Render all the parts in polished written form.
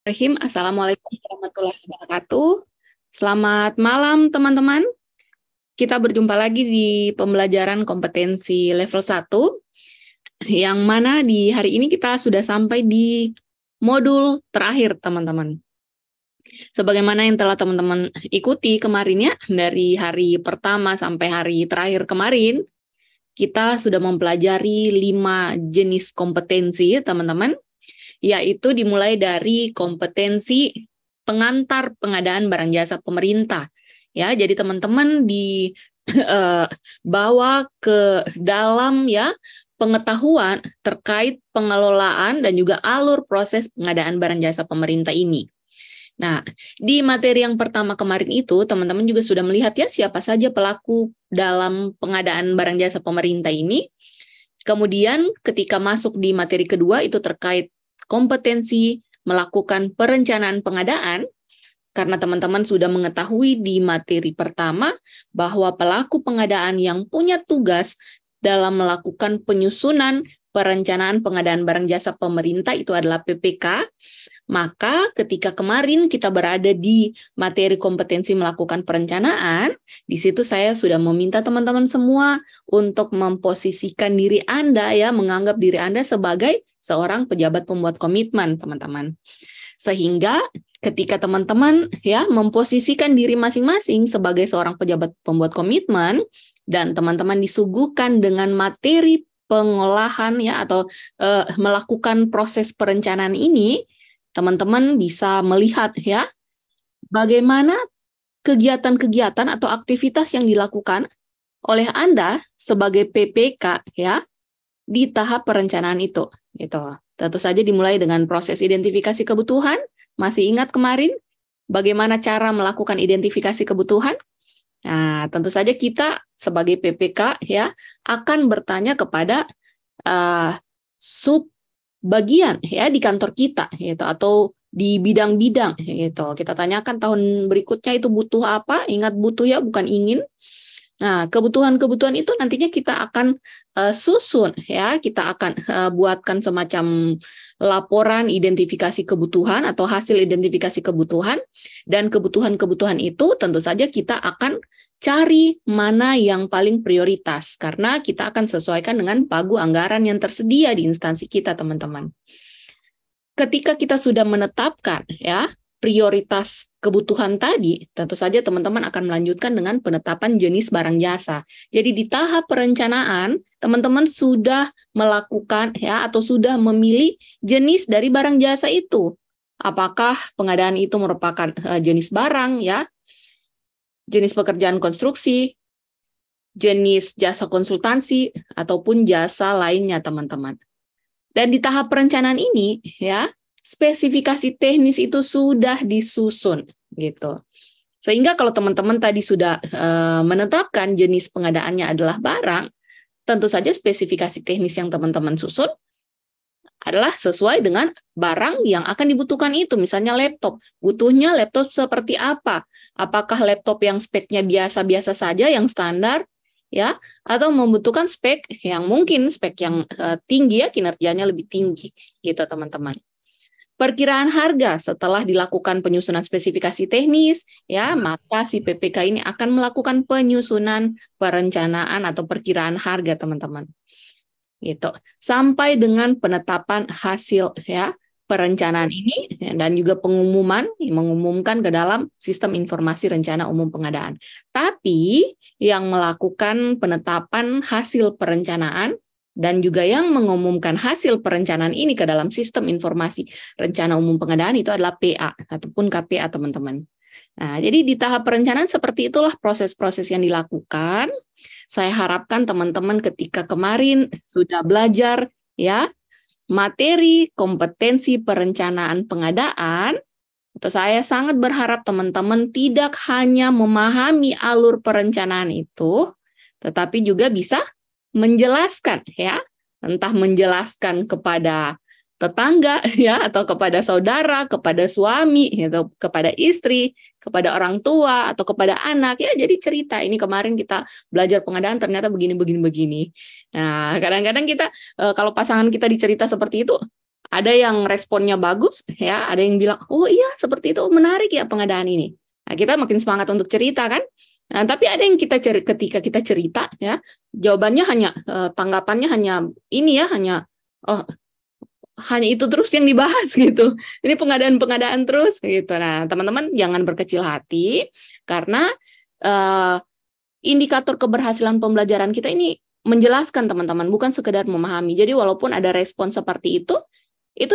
Assalamualaikum warahmatullahi wabarakatuh. Selamat malam teman-teman. Kita berjumpa lagi di pembelajaran kompetensi level 1, yang mana di hari ini kita sudah sampai di modul terakhir teman-teman. Sebagaimana yang telah teman-teman ikuti kemarin ya, dari hari pertama sampai hari terakhir kemarin, kita sudah mempelajari 5 jenis kompetensi teman-teman, yaitu dimulai dari kompetensi pengantar pengadaan barang jasa pemerintah. Ya, jadi teman-teman bawa ke dalam ya pengetahuan terkait pengelolaan dan juga alur proses pengadaan barang jasa pemerintah ini. Nah, di materi yang pertama kemarin itu, teman-teman juga sudah melihat ya siapa saja pelaku dalam pengadaan barang jasa pemerintah ini. Kemudian ketika masuk di materi kedua itu terkait kompetensi melakukan perencanaan pengadaan, karena teman-teman sudah mengetahui di materi pertama bahwa pelaku pengadaan yang punya tugas dalam melakukan penyusunan perencanaan pengadaan barang jasa pemerintah itu adalah PPK. Maka ketika kemarin kita berada di materi kompetensi melakukan perencanaan, di situ saya sudah meminta teman-teman semua untuk memposisikan diri Anda ya, menganggap diri Anda sebagai seorang pejabat pembuat komitmen, teman-teman. Sehingga ketika teman-teman ya memposisikan diri masing-masing sebagai seorang pejabat pembuat komitmen dan teman-teman disuguhkan dengan materi pengolahan ya atau melakukan proses perencanaan ini, teman-teman bisa melihat ya bagaimana kegiatan-kegiatan atau aktivitas yang dilakukan oleh Anda sebagai PPK ya di tahap perencanaan itu gitu. Tentu saja dimulai dengan proses identifikasi kebutuhan. Masih ingat kemarin bagaimana cara melakukan identifikasi kebutuhan? Nah, tentu saja kita sebagai PPK ya akan bertanya kepada sub bagian ya di kantor kita gitu atau di bidang-bidang gitu. Kita tanyakan tahun berikutnya itu butuh apa? Ingat butuh ya, bukan ingin. Nah, kebutuhan-kebutuhan itu nantinya kita akan susun ya, kita akan buatkan semacam laporan identifikasi kebutuhan atau hasil identifikasi kebutuhan, dan kebutuhan-kebutuhan itu tentu saja kita akan cari mana yang paling prioritas karena kita akan sesuaikan dengan pagu anggaran yang tersedia di instansi kita, teman-teman. Ketika kita sudah menetapkan ya prioritas kebutuhan tadi, tentu saja teman-teman akan melanjutkan dengan penetapan jenis barang jasa. Jadi di tahap perencanaan, teman-teman sudah melakukan ya atau sudah memilih jenis dari barang jasa itu. Apakah pengadaan itu merupakan jenis barang ya, jenis pekerjaan konstruksi, jenis jasa konsultansi ataupun jasa lainnya, teman-teman. Dan di tahap perencanaan ini ya, spesifikasi teknis itu sudah disusun gitu. Sehingga kalau teman-teman tadi sudah menetapkan jenis pengadaannya adalah barang, tentu saja spesifikasi teknis yang teman-teman susun adalah sesuai dengan barang yang akan dibutuhkan itu. Misalnya laptop, butuhnya laptop seperti apa? Apakah laptop yang speknya biasa-biasa saja, yang standar, ya, atau membutuhkan spek yang mungkin spek yang tinggi ya, kinerjanya lebih tinggi, gitu teman-teman. Perkiraan harga setelah dilakukan penyusunan spesifikasi teknis, ya, maka si PPK ini akan melakukan penyusunan perencanaan atau perkiraan harga, teman-teman. Gitu. Sampai dengan penetapan hasil ya perencanaan ini dan juga mengumumkan ke dalam sistem informasi rencana umum pengadaan. Tapi yang melakukan penetapan hasil perencanaan dan juga yang mengumumkan hasil perencanaan ini ke dalam sistem informasi rencana umum pengadaan itu adalah PA ataupun KPA, teman-teman. Nah, jadi di tahap perencanaan seperti itulah proses-proses yang dilakukan. Saya harapkan teman-teman ketika kemarin sudah belajar ya materi kompetensi perencanaan pengadaan, saya sangat berharap teman-teman tidak hanya memahami alur perencanaan itu, tetapi juga bisa menjelaskan ya, entah menjelaskan kepada tetangga ya atau kepada saudara, kepada suami, gitu, kepada istri, kepada orang tua atau kepada anak ya. Jadi cerita ini kemarin kita belajar pengadaan ternyata begini begini begini. Nah, kadang-kadang kita kalau pasangan kita dicerita seperti itu, Ada yang responnya bagus, ya, ada yang bilang, oh iya seperti itu, menarik ya pengadaan ini. Nah, kita makin semangat untuk cerita kan. Nah, tapi ada yang ketika kita cerita, ya, jawabannya hanya tanggapannya hanya ini ya, oh hanya itu terus yang dibahas gitu. Ini pengadaan-pengadaan terus gitu. Nah, teman-teman jangan berkecil hati karena uh, indikator keberhasilan pembelajaran kita ini menjelaskan teman-teman, bukan sekedar memahami. Jadi walaupun ada respon seperti itu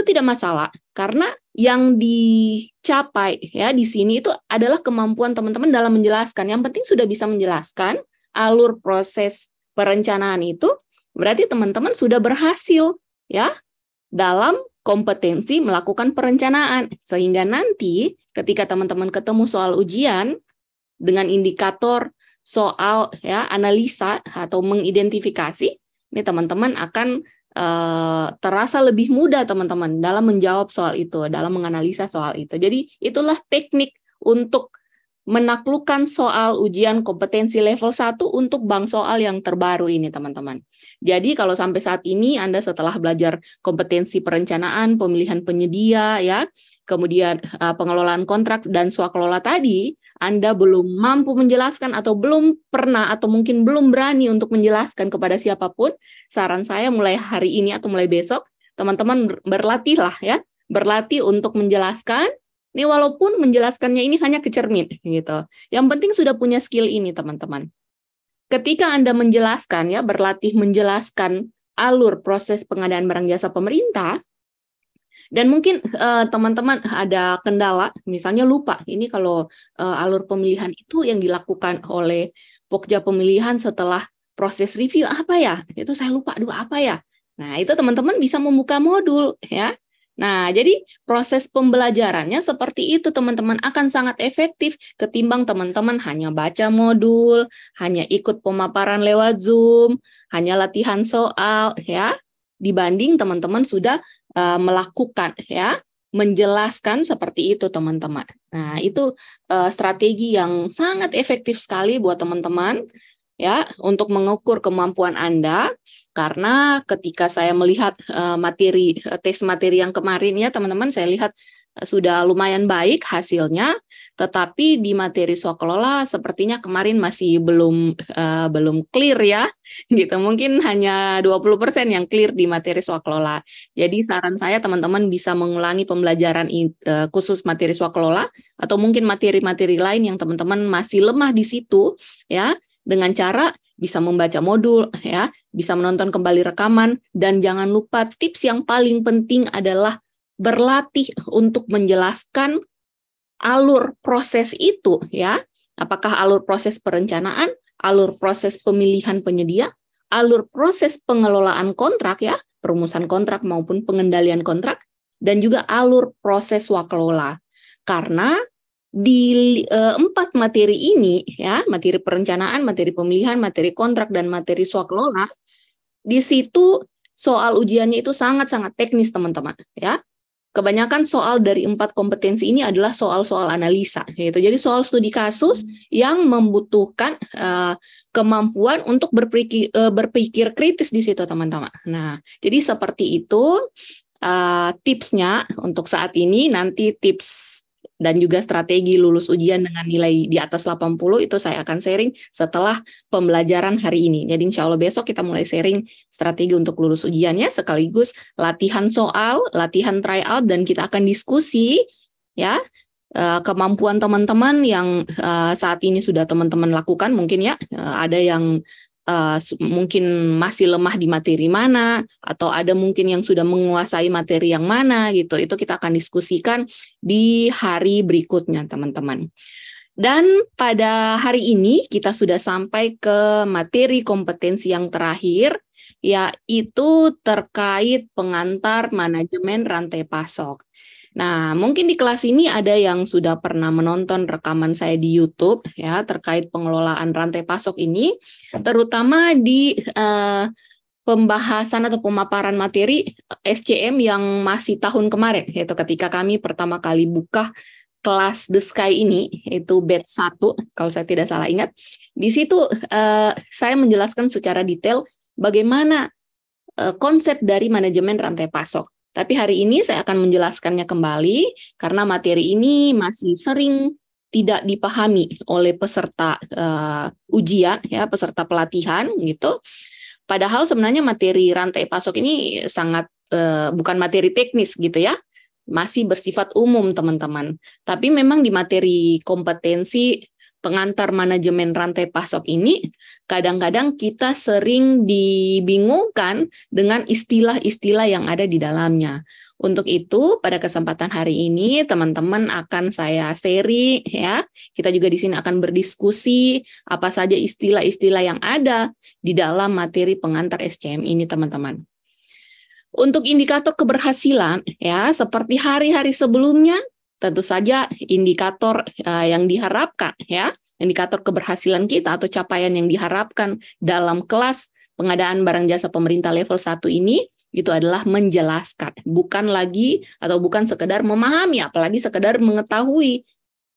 tidak masalah karena yang dicapai ya di sini itu adalah kemampuan teman-teman dalam menjelaskan. Yang penting sudah bisa menjelaskan alur proses perencanaan itu, berarti teman-teman sudah berhasil ya dalam kompetensi melakukan perencanaan. Sehingga nanti ketika teman-teman ketemu soal ujian dengan indikator soal ya analisa atau mengidentifikasi, ini teman-teman akan terasa lebih mudah teman-teman dalam menjawab soal itu, dalam menganalisa soal itu. Jadi itulah teknik untuk menaklukkan soal ujian kompetensi level 1 untuk bank soal yang terbaru ini teman-teman. Jadi kalau sampai saat ini Anda setelah belajar kompetensi perencanaan, pemilihan penyedia ya, kemudian pengelolaan kontrak dan swakelola tadi, Anda belum mampu menjelaskan atau belum pernah atau mungkin belum berani untuk menjelaskan kepada siapapun, saran saya mulai hari ini atau mulai besok, teman-teman berlatihlah ya, berlatih untuk menjelaskan. Ini walaupun menjelaskannya ini hanya ke cermin gitu. Yang penting sudah punya skill ini teman-teman. Ketika Anda menjelaskan ya, berlatih menjelaskan alur proses pengadaan barang jasa pemerintah, dan mungkin teman-teman ada kendala, misalnya lupa. Ini kalau alur pemilihan itu yang dilakukan oleh Pokja pemilihan setelah proses review apa ya? Itu saya lupa, aduh apa ya? Nah, itu teman-teman bisa membuka modul ya. Nah, jadi proses pembelajarannya seperti itu teman-teman akan sangat efektif ketimbang teman-teman hanya baca modul, hanya ikut pemaparan lewat Zoom, hanya latihan soal ya, dibanding teman-teman sudah melakukan ya, menjelaskan seperti itu teman-teman. Nah, itu strategi yang sangat efektif sekali buat teman-teman ya untuk mengukur kemampuan Anda. Karena ketika saya melihat tes materi yang kemarin ya teman-teman, saya lihat sudah lumayan baik hasilnya, tetapi di materi swakelola sepertinya kemarin masih belum clear ya, gitu. Mungkin hanya 20% yang clear di materi swakelola. Jadi saran saya teman-teman bisa mengulangi pembelajaran khusus materi swakelola atau mungkin materi-materi lain yang teman-teman masih lemah di situ ya, dengan cara bisa membaca modul ya, bisa menonton kembali rekaman, dan jangan lupa tips yang paling penting adalah berlatih untuk menjelaskan alur proses itu ya. Apakah alur proses perencanaan, alur proses pemilihan penyedia, alur proses pengelolaan kontrak ya, perumusan kontrak maupun pengendalian kontrak, dan juga alur proses swakelola. Karena di 4 materi ini ya, materi perencanaan, materi pemilihan, materi kontrak, dan materi swakelola, di situ soal ujiannya itu sangat-sangat teknis teman-teman ya. Kebanyakan soal dari 4 kompetensi ini adalah soal-soal analisa gitu. Jadi soal studi kasus yang membutuhkan kemampuan untuk berpikir kritis di situ teman-teman. Nah, jadi seperti itu tipsnya untuk saat ini. Nanti tips dan juga strategi lulus ujian dengan nilai di atas 80 itu saya akan sharing setelah pembelajaran hari ini. Jadi insya Allah besok kita mulai sharing strategi untuk lulus ujiannya, sekaligus latihan soal, latihan tryout, dan kita akan diskusi ya kemampuan teman-teman yang saat ini sudah teman-teman lakukan. Mungkin ya ada yang mungkin masih lemah di materi mana, atau ada mungkin yang sudah menguasai materi yang mana gitu. Itu kita akan diskusikan di hari berikutnya teman-teman. Dan pada hari ini kita sudah sampai ke materi kompetensi yang terakhir, yaitu terkait pengantar manajemen rantai pasok. Nah, mungkin di kelas ini ada yang sudah pernah menonton rekaman saya di YouTube ya terkait pengelolaan rantai pasok ini, terutama di pembahasan atau pemaparan materi SCM yang masih tahun kemarin, yaitu ketika kami pertama kali buka kelas The Sky ini, itu batch 1 kalau saya tidak salah ingat. Di situ saya menjelaskan secara detail bagaimana konsep dari manajemen rantai pasok. Tapi hari ini saya akan menjelaskannya kembali karena materi ini masih sering tidak dipahami oleh peserta ujian, ya, peserta pelatihan gitu. Padahal sebenarnya materi rantai pasok ini sangat bukan materi teknis gitu ya, masih bersifat umum teman-teman. Tapi memang di materi kompetensi pengantar manajemen rantai pasok ini, kadang-kadang kita sering dibingungkan dengan istilah-istilah yang ada di dalamnya. Untuk itu, pada kesempatan hari ini, teman-teman akan saya seri, ya. Kita juga di sini akan berdiskusi apa saja istilah-istilah yang ada di dalam materi pengantar SCM ini, teman-teman. Untuk indikator keberhasilan, ya, seperti hari-hari sebelumnya, tentu saja indikator yang diharapkan, ya, indikator keberhasilan kita atau capaian yang diharapkan dalam kelas pengadaan barang jasa pemerintah level 1 ini, itu adalah menjelaskan, bukan lagi atau bukan sekedar memahami, apalagi sekedar mengetahui,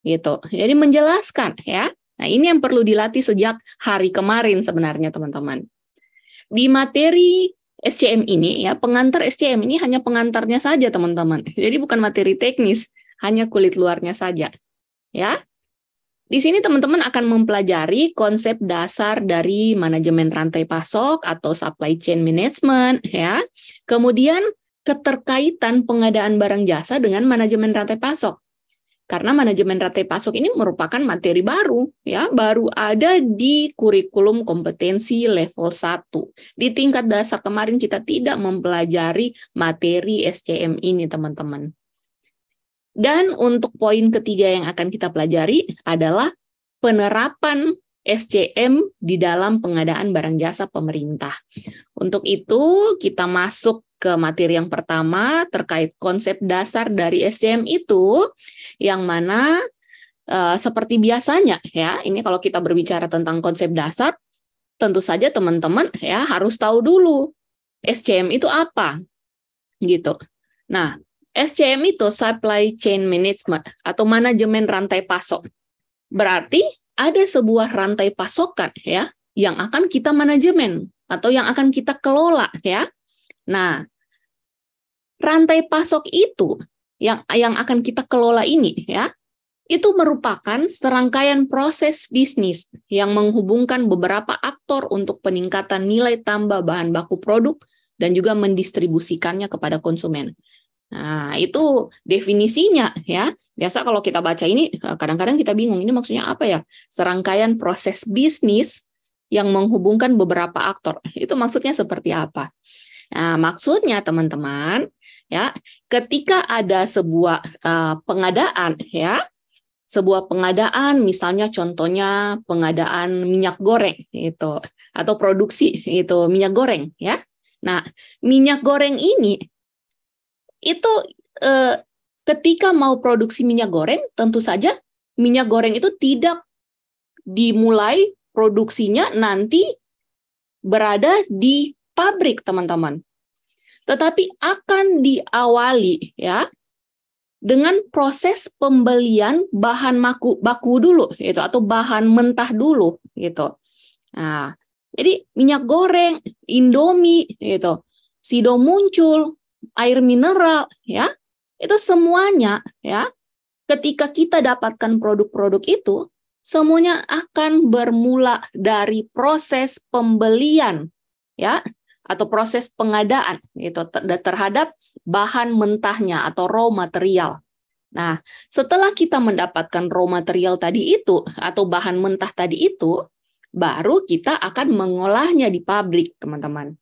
gitu. Jadi menjelaskan, ya. Nah, ini yang perlu dilatih sejak hari kemarin sebenarnya, teman-teman. Di materi SCM ini, ya, pengantar SCM ini hanya pengantarnya saja, teman-teman. Jadi bukan materi teknis, hanya kulit luarnya saja, ya. Di sini teman-teman akan mempelajari konsep dasar dari manajemen rantai pasok atau supply chain management, ya. Kemudian keterkaitan pengadaan barang jasa dengan manajemen rantai pasok. Karena manajemen rantai pasok ini merupakan materi baru, ya, baru ada di kurikulum kompetensi level 1. Di tingkat dasar kemarin kita tidak mempelajari materi SCM ini, teman-teman. Dan untuk poin ketiga yang akan kita pelajari adalah penerapan SCM di dalam pengadaan barang jasa pemerintah. Untuk itu, kita masuk ke materi yang pertama terkait konsep dasar dari SCM itu, yang mana seperti biasanya, ya, ini kalau kita berbicara tentang konsep dasar, tentu saja teman-teman, ya, harus tahu dulu SCM itu apa, gitu. Nah, SCM itu supply chain management atau manajemen rantai pasok. Berarti ada sebuah rantai pasokan, ya, yang akan kita manajemen atau yang akan kita kelola, ya. Nah, rantai pasok itu yang akan kita kelola ini, ya, itu merupakan serangkaian proses bisnis yang menghubungkan beberapa aktor untuk peningkatan nilai tambah bahan baku produk dan juga mendistribusikannya kepada konsumen. Nah, itu definisinya, ya. Biasa kalau kita baca ini, kadang-kadang kita bingung, ini maksudnya apa ya? Serangkaian proses bisnis yang menghubungkan beberapa aktor. Itu maksudnya seperti apa? Nah, maksudnya teman-teman, ya, ketika ada sebuah pengadaan, ya, sebuah pengadaan, misalnya contohnya pengadaan minyak goreng, itu, atau produksi itu minyak goreng, ya. Nah, minyak goreng ini itu ketika mau produksi minyak goreng, tentu saja minyak goreng itu tidak dimulai produksinya nanti berada di pabrik, teman-teman. Tetapi akan diawali, ya, dengan proses pembelian bahan baku dulu, gitu, atau bahan mentah dulu, gitu. Nah, jadi minyak goreng, Indomie, gitu, Sido muncul, air mineral, ya, itu semuanya, ya, ketika kita dapatkan produk-produk itu, semuanya akan bermula dari proses pembelian, ya, atau proses pengadaan, gitu, terhadap bahan mentahnya atau raw material. Nah, setelah kita mendapatkan raw material tadi itu atau bahan mentah tadi itu, baru kita akan mengolahnya di pabrik, teman-teman.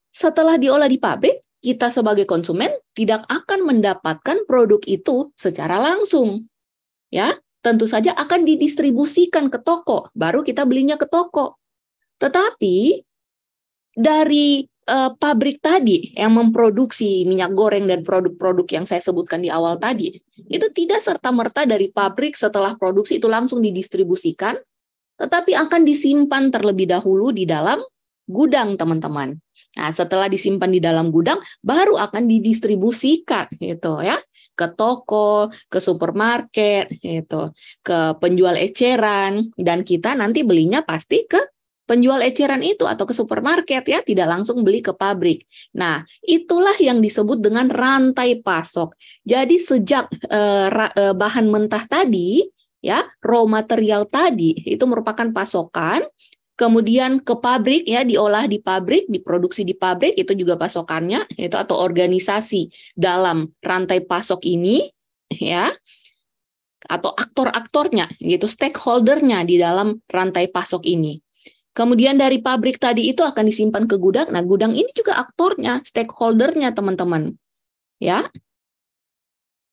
Setelah diolah di pabrik, kita sebagai konsumen tidak akan mendapatkan produk itu secara langsung. Ya, tentu saja akan didistribusikan ke toko, baru kita belinya ke toko. Tetapi dari pabrik tadi yang memproduksi minyak goreng dan produk-produk yang saya sebutkan di awal tadi, itu tidak serta-merta dari pabrik setelah produksi itu langsung didistribusikan, tetapi akan disimpan terlebih dahulu di dalam gudang, teman-teman. Nah, setelah disimpan di dalam gudang, baru akan didistribusikan, gitu ya, ke toko, ke supermarket, gitu, ke penjual eceran, dan kita nanti belinya pasti ke penjual eceran itu atau ke supermarket ya, tidak langsung beli ke pabrik. Nah, itulah yang disebut dengan rantai pasok. Jadi sejak bahan mentah tadi ya, raw material tadi itu merupakan pasokan, kemudian ke pabrik ya, diolah di pabrik, diproduksi di pabrik, itu juga pasokannya itu, atau organisasi dalam rantai pasok ini ya, atau aktor-aktornya gitu, stakeholder-nya di dalam rantai pasok ini. Kemudian dari pabrik tadi itu akan disimpan ke gudang. Nah, gudang ini juga aktornya, stakeholder-nya teman-teman. Ya.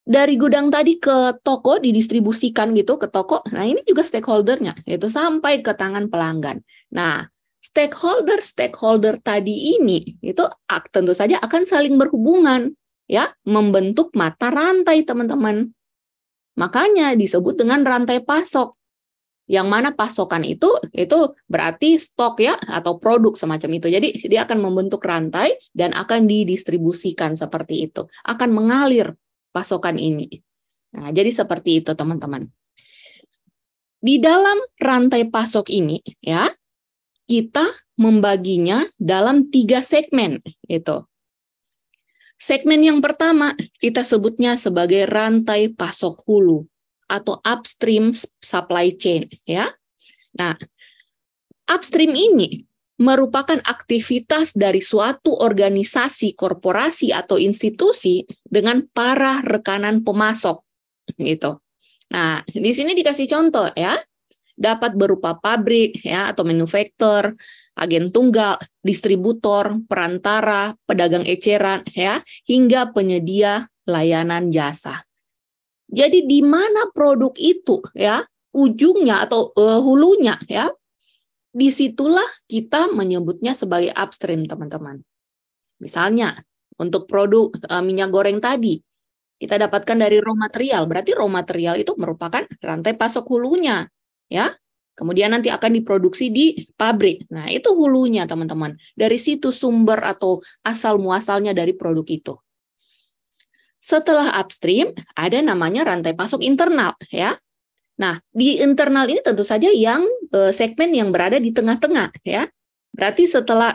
Dari gudang tadi ke toko, didistribusikan gitu ke toko. Nah, ini juga stakeholder-nya, yaitu sampai ke tangan pelanggan. Nah, stakeholder tadi ini itu tentu saja akan saling berhubungan, ya, membentuk mata rantai, teman-teman. Makanya disebut dengan rantai pasok. Yang mana pasokan itu berarti stok ya, atau produk semacam itu. Jadi dia akan membentuk rantai dan akan didistribusikan seperti itu. Akan mengalir pasokan ini. Nah, jadi seperti itu teman-teman. Di dalam rantai pasok ini ya, kita membaginya dalam 3 segmen itu. Segmen yang pertama kita sebutnya sebagai rantai pasok hulu atau upstream supply chain ya. Nah, upstream ini merupakan aktivitas dari suatu organisasi, korporasi atau institusi dengan para rekanan pemasok gitu. Nah, di sini dikasih contoh ya. Dapat berupa pabrik ya atau manufaktur, agen tunggal, distributor, perantara, pedagang eceran ya, hingga penyedia layanan jasa. Jadi di mana produk itu ya, ujungnya atau hulunya ya, disitulah kita menyebutnya sebagai upstream teman-teman. Misalnya untuk produk minyak goreng tadi, kita dapatkan dari raw material, berarti raw material itu merupakan rantai pasok hulunya ya. Kemudian nanti akan diproduksi di pabrik. Nah, itu hulunya teman-teman. Dari situ sumber atau asal muasalnya dari produk itu. Setelah upstream, ada namanya rantai pasok internal ya. Nah, di internal ini tentu saja yang segmen yang berada di tengah-tengah ya. Berarti setelah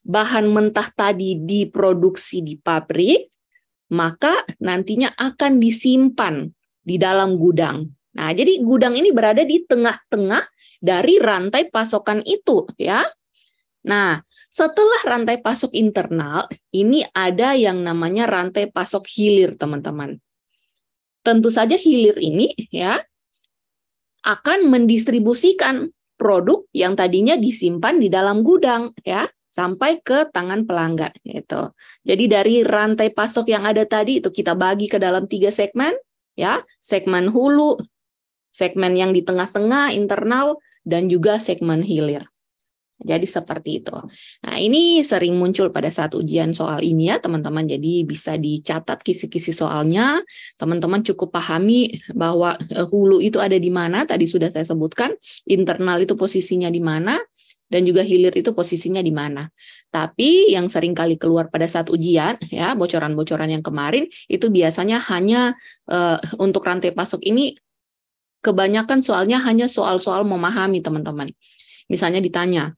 bahan mentah tadi diproduksi di pabrik, maka nantinya akan disimpan di dalam gudang. Nah, jadi gudang ini berada di tengah-tengah dari rantai pasokan itu ya. Nah, setelah rantai pasok internal, ini ada yang namanya rantai pasok hilir, teman-teman. Tentu saja hilir ini ya akan mendistribusikan produk yang tadinya disimpan di dalam gudang ya sampai ke tangan pelanggan gitu. Jadi dari rantai pasok yang ada tadi itu kita bagi ke dalam 3 segmen ya, segmen hulu, segmen yang di tengah-tengah internal, dan juga segmen hilir. Jadi seperti itu. Nah, ini sering muncul pada saat ujian soal ini ya, teman-teman. Jadi bisa dicatat kisi-kisi soalnya. Teman-teman cukup pahami bahwa hulu itu ada di mana, tadi sudah saya sebutkan. Internal itu posisinya di mana, dan juga hilir itu posisinya di mana. Tapi yang sering kali keluar pada saat ujian, ya bocoran-bocoran yang kemarin, itu biasanya hanya untuk rantai pasok ini, kebanyakan soalnya hanya soal-soal memahami, teman-teman. Misalnya ditanya,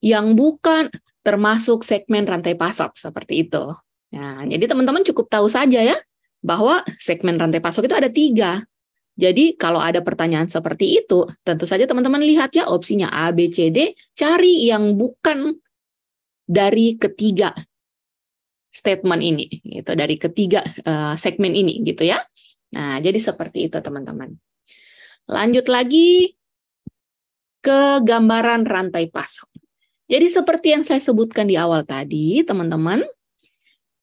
yang bukan termasuk segmen rantai pasok, seperti itu. Nah, jadi teman-teman cukup tahu saja ya, bahwa segmen rantai pasok itu ada 3. Jadi kalau ada pertanyaan seperti itu, tentu saja teman-teman lihat ya opsinya A, B, C, D, cari yang bukan dari ketiga statement ini, gitu, dari ketiga segmen ini, gitu ya. Nah, jadi seperti itu teman-teman. Lanjut lagi ke gambaran rantai pasok. Jadi seperti yang saya sebutkan di awal tadi, teman-teman,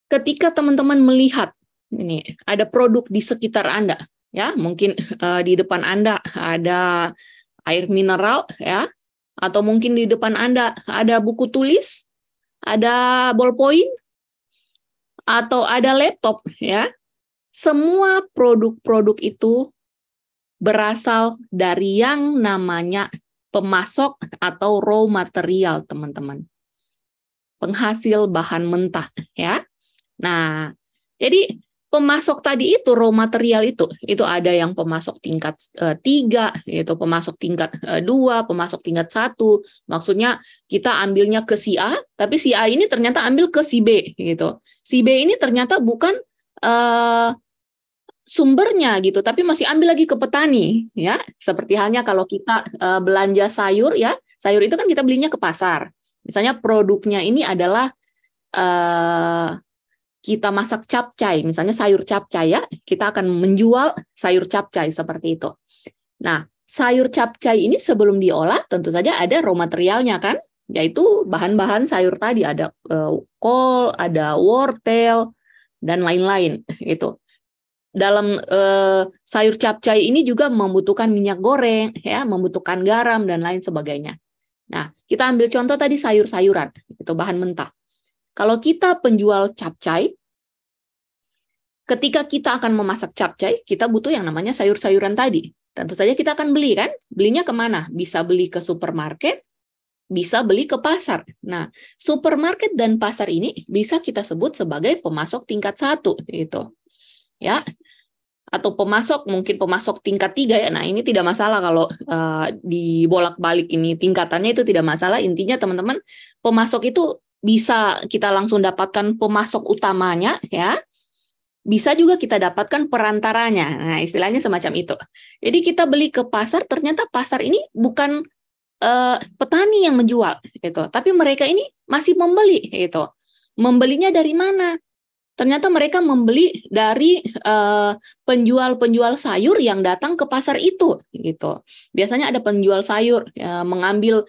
ketika teman-teman melihat ini ada produk di sekitar Anda, ya, mungkin di depan Anda ada air mineral, ya, atau mungkin di depan Anda ada buku tulis, ada ballpoint, atau ada laptop, ya. Semua produk-produk itu berasal dari yang namanya pemasok atau raw material, teman-teman. Penghasil bahan mentah, ya. Nah, jadi pemasok tadi itu, raw material itu ada yang pemasok tingkat 3, itu pemasok tingkat 2, pemasok tingkat 1. Maksudnya kita ambilnya ke si A, tapi si A ini ternyata ambil ke si B gitu. Si B ini ternyata bukan sumbernya gitu, tapi masih ambil lagi ke petani ya. Seperti halnya kalau kita belanja sayur ya, sayur itu kan kita belinya ke pasar. Misalnya produknya ini adalah kita masak capcay, misalnya sayur capcay ya, kita akan menjual sayur capcay seperti itu. Nah, sayur capcay ini sebelum diolah tentu saja ada raw materialnya kan, yaitu bahan-bahan sayur tadi, ada kol, ada wortel, dan lain-lain itu. Dalam sayur capcay ini juga membutuhkan minyak goreng, ya, membutuhkan garam dan lain sebagainya. Nah, kita ambil contoh tadi sayur-sayuran, itu bahan mentah. Kalau kita penjual capcay, ketika kita akan memasak capcay, kita butuh yang namanya sayur-sayuran tadi. Tentu saja kita akan beli kan? Belinya kemana? Bisa beli ke supermarket, bisa beli ke pasar. Nah, supermarket dan pasar ini bisa kita sebut sebagai pemasok tingkat 1, gitu. Ya, atau mungkin pemasok tingkat 3 ya. Nah, ini tidak masalah kalau dibolak-balik ini tingkatannya, itu tidak masalah. Intinya teman-teman, pemasok itu bisa kita langsung dapatkan pemasok utamanya ya. Bisa juga kita dapatkan perantaranya. Nah, istilahnya semacam itu. Jadi kita beli ke pasar, ternyata pasar ini bukan petani yang menjual gitu, tapi mereka ini masih membeli gitu. Membelinya dari mana? Ternyata mereka membeli dari penjual-penjual sayur yang datang ke pasar itu gitu. Biasanya ada penjual sayur mengambil